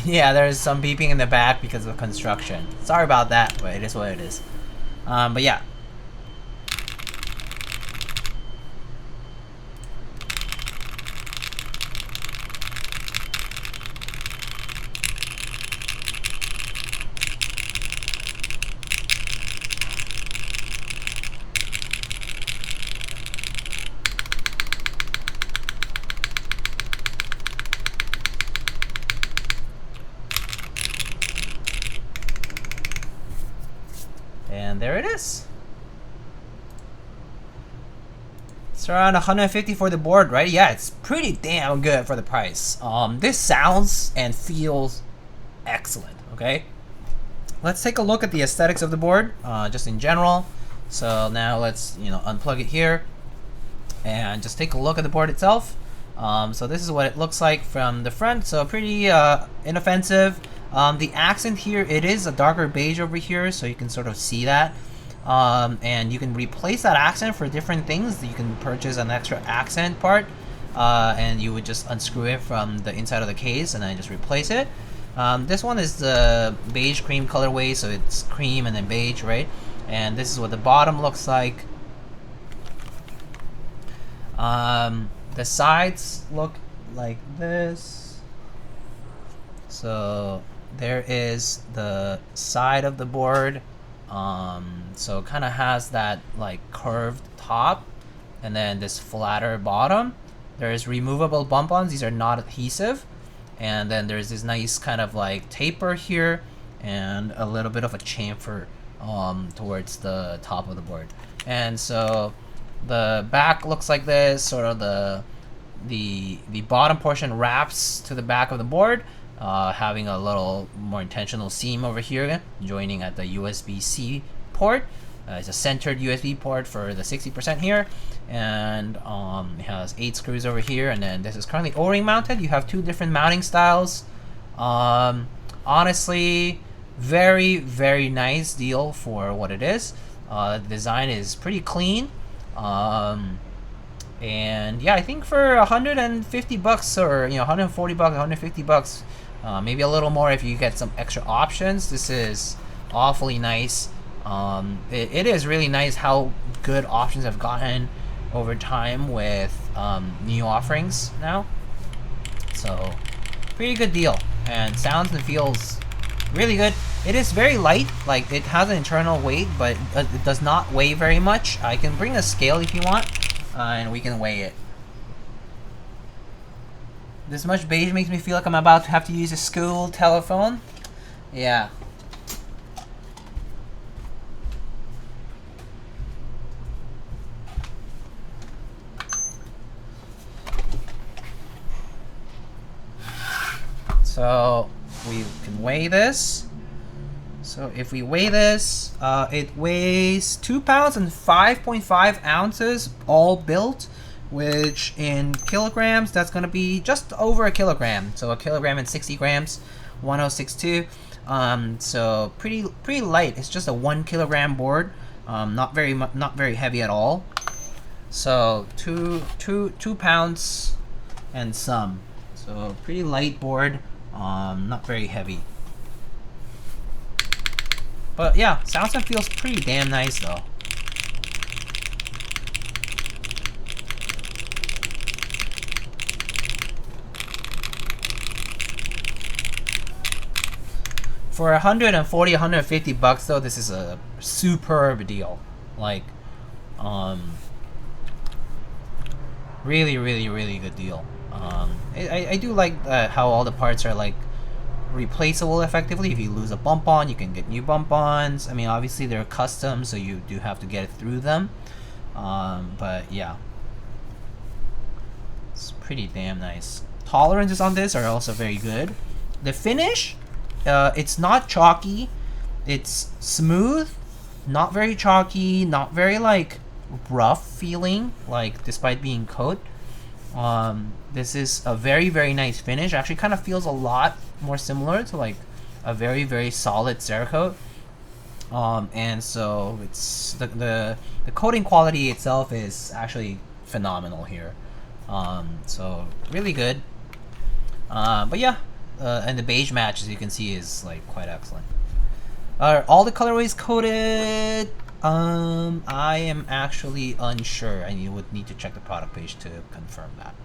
Yeah, there's some beeping in the back because of construction. Sorry about that, but it is what it is. But yeah. And there it is. It's around 150 for the board, right? Yeah, it's pretty damn good for the price. This sounds and feels excellent, okay? Let's take a look at the aesthetics of the board, just in general. So now let's, unplug it here and just take a look at the board itself. So this is what it looks like from the front. So pretty inoffensive. The accent here, it is a darker beige over here, so you can sort of see that. And you can replace that accent for different things. You can purchase an extra accent part, and you would just unscrew it from the inside of the case and then just replace it. This one is the beige cream colorway, so it's cream and then beige, right? And this is what the bottom looks like. The sides look like this. So there is the side of the board. So it kind of has that like curved top and then this flatter bottom. There's removable bump-ons. These are not adhesive. And then there's this nice kind of like taper here and a little bit of a chamfer towards the top of the board. And so the back looks like this. Sort of the bottom portion wraps to the back of the board, having a little more intentional seam over here, joining at the USB-C port. It's a centered USB port for the 60% here, and it has 8 screws over here, and then this is currently O-ring mounted. You have 2 different mounting styles. Honestly, very, very nice deal for what it is. The design is pretty clean. And yeah, I think for 150 bucks or 140 bucks, 150 bucks, maybe a little more if you get some extra options, this is awfully nice. It is really nice how good options have gotten over time with new offerings now. So pretty good deal, and sounds and feels really good. It is very light, like it has an internal weight, but it does not weigh very much. I can bring a scale if you want, and we can weigh it. This much beige makes me feel like I'm about to have to use a school telephone. Yeah. So we can weigh this. So if we weigh this, it weighs 2 pounds and 5.5 ounces, all built, which in kilograms, that's going to be just over a kilogram. So a kilogram and 60 grams, 1062. So pretty light. It's just a 1 kilogram board, not very heavy at all. So two pounds and some. So pretty light board, not very heavy. But yeah, sounds and feels pretty damn nice though. For 140, 150 bucks though, this is a superb deal. Like, really, really, really good deal. I do like how all the parts are like replaceable effectively. If you lose a bump on, you can get new bump ons. I mean, obviously they're custom, so you do have to get through them. But yeah, it's pretty damn nice. Tolerances on this are also very good. The finish, it's not chalky. It's smooth, not very chalky, not very like rough feeling, like despite being coat. This is a very, very nice finish. Actually kind of feels a lot more similar to like a very, very solid Cerakote. And so it's the coating quality itself is actually phenomenal here. So really good. But yeah, and the beige match, as you can see, is like quite excellent. Are all the colorways coated? I am actually unsure. I would need to check the product page to confirm that.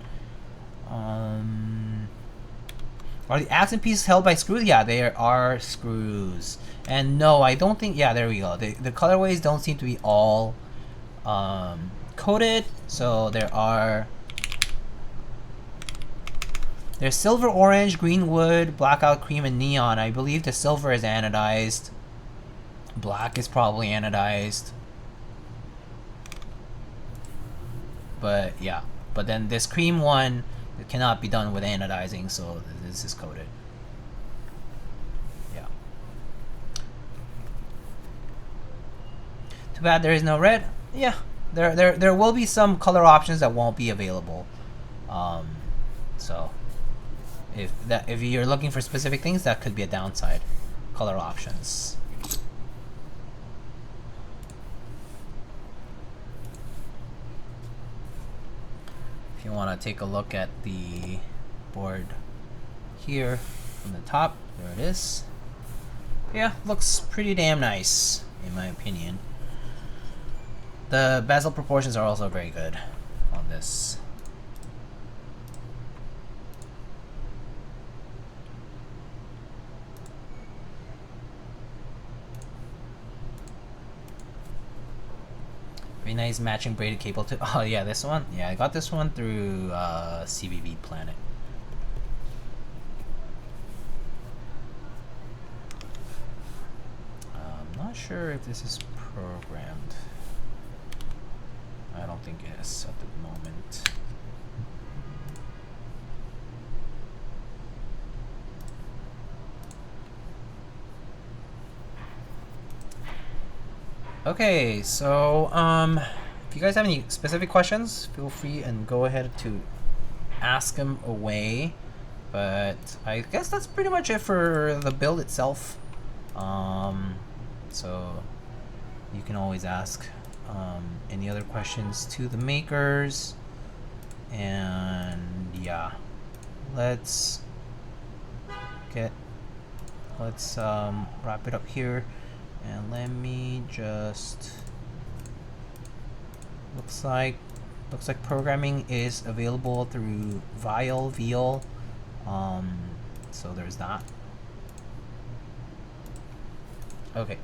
Are the accent pieces held by screws? Yeah, there are screws. And no, I don't think. Yeah, there we go. The colorways don't seem to be all coated. So there's silver, orange, green wood, blackout, cream, and neon. I believe the silver is anodized. Black is probably anodized. But yeah. But then this cream one, it cannot be done with anodizing, so this is coated. Yeah. Too bad there is no red. Yeah. There will be some color options that won't be available. So if you're looking for specific things, that could be a downside. Color options. If you want to take a look at the board here from the top, there it is. Yeah, looks pretty damn nice in my opinion. The bezel proportions are also very good on this. Very nice matching braided cable too. Oh yeah, this one. Yeah, I got this one through CBB Planet. I'm not sure if this is programmed. I don't think it is at the moment. Okay, so if you guys have any specific questions, feel free and go ahead to ask them away. But I guess that's pretty much it for the build itself. So you can always ask any other questions to the makers. And yeah, let's wrap it up here. And let me just looks like programming is available through VL. So there's that. Okay,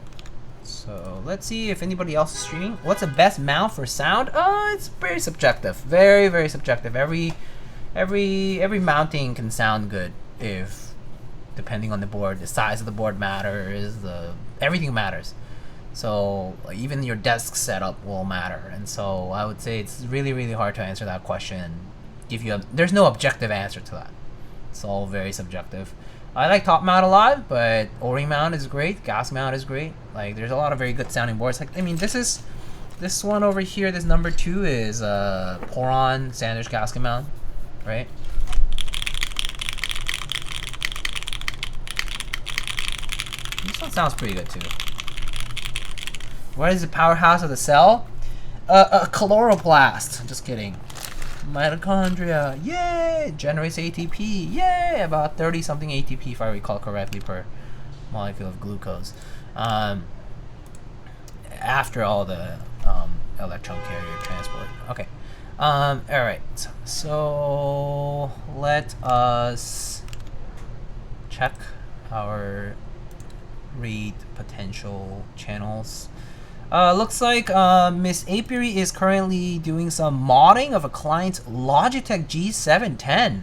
so let's see if anybody else is streaming. What's the best mount for sound? Oh, it's very subjective. Very, very subjective. Every mounting can sound good if depending on the board. The size of the board matters. Everything matters. So even your desk setup will matter. And so I would say it's really, really hard to answer that question. There's no objective answer to that. It's all very subjective. I like top mount a lot, but O-ring mount is great. Gas mount is great. Like there's a lot of very good sounding boards. Like I mean, this one over here. This number 2 is Poron Sanders gasket mount, right? This one sounds pretty good too. What is the powerhouse of the cell? A chloroplast. Just kidding. Mitochondria. Yay! Generates ATP. Yay! About 30 something ATP if I recall correctly per molecule of glucose. After all the electron carrier transport. Okay. Alright. So let us check our read potential channels. Looks like Miss Apiary is currently doing some modding of a client's Logitech G710.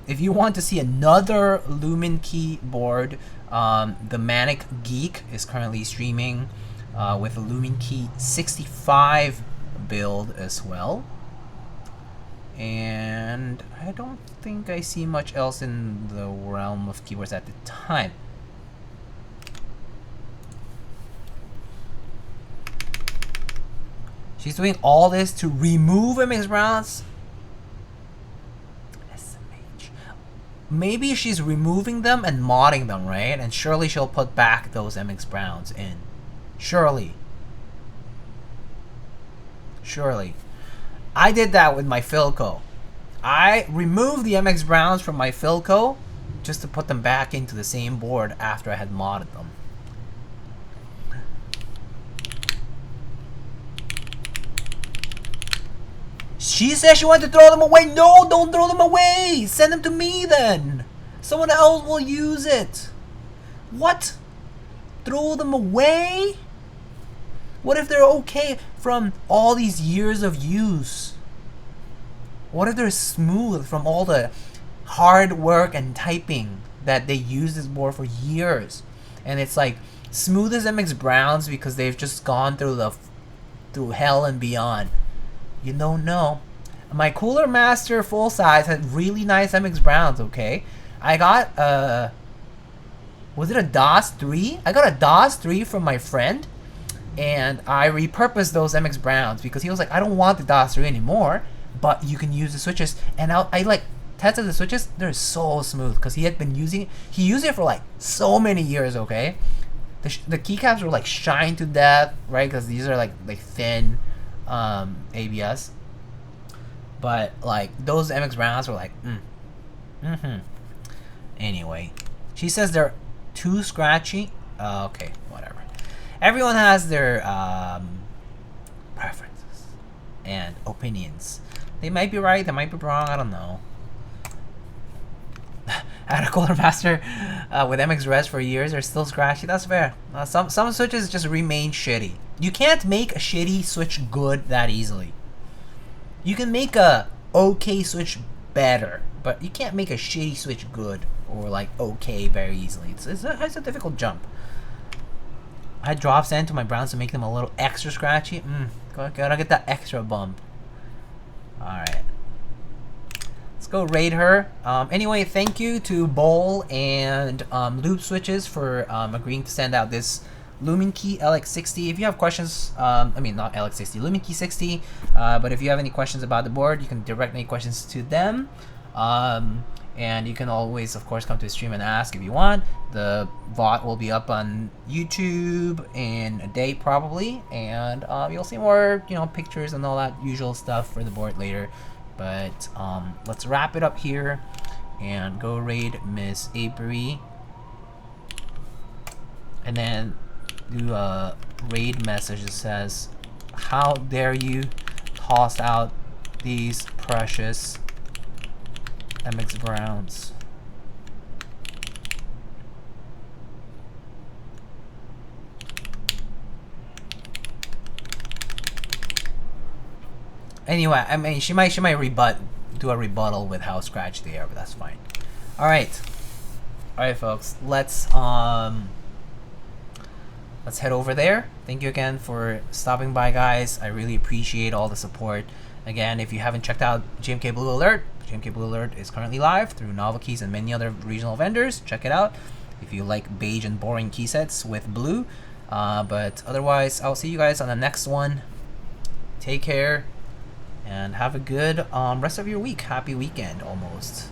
If you want to see another Luminkey board, the Manic Geek is currently streaming with a Luminkey 65 build as well. And I don't think I see much else in the realm of keyboards at the time. She's doing all this to remove MX Browns. SMH. Maybe she's removing them and modding them, right? And surely she'll put back those MX Browns in. Surely. Surely. I did that with my Philco. I removed the MX Browns from my Philco just to put them back into the same board after I had modded them. She said she wanted to throw them away. No, don't throw them away. Send them to me then. Someone else will use it. What? Throw them away? What if they're okay from all these years of use? What if they're smooth from all the hard work and typing that they use this board for years? And it's like smooth as MX Browns because they've just gone through hell and beyond. You don't know. My Cooler Master full size had really nice MX Browns, okay? I got was it a DOS 3? I got a DOS 3 from my friend, and I repurposed those MX Browns because he was like, I don't want the DOS 3 anymore, but you can use the switches. And I like tested the switches. They're so smooth because he had been using it. He used it for like so many years, okay? The keycaps were like shined to death, right? Because these are like thin ABS, but like those MX Browns were like Anyway, she says they're too scratchy. Okay, whatever. Everyone has their preferences and opinions. They might be right, they might be wrong, I don't know. I had a Cooler Master with MX Res for years. They're still scratchy. That's fair. Some switches just remain shitty. You can't make a shitty switch good that easily. You can make a okay switch better, but you can't make a shitty switch good or like okay very easily. It's a difficult jump. I drop sand to my Browns to make them a little extra scratchy. Gotta get that extra bump. Alright. Let's go raid her. Anyway, thank you to Bowl and Lube Switches for agreeing to send out this Luminkey LX60. If you have questions, I mean not LX60, Luminkey 60. But if you have any questions about the board, you can direct any questions to them. And you can always, of course, come to the stream and ask if you want. The VOD will be up on YouTube in a day probably, and you'll see more, pictures and all that usual stuff for the board later. But let's wrap it up here and go raid Miss Avery, and then do a raid message that says, "How dare you toss out these precious MX Browns?" Anyway, I mean, she might do a rebuttal with how scratchy they are, but that's fine. All right, folks. Let's head over there. Thank you again for stopping by, guys. I really appreciate all the support. Again, if you haven't checked out GMK Blue Alert, GMK Blue Alert is currently live through Novel Keys and many other regional vendors. Check it out if you like beige and boring key sets with blue. But otherwise, I'll see you guys on the next one. Take care and have a good rest of your week. Happy weekend almost.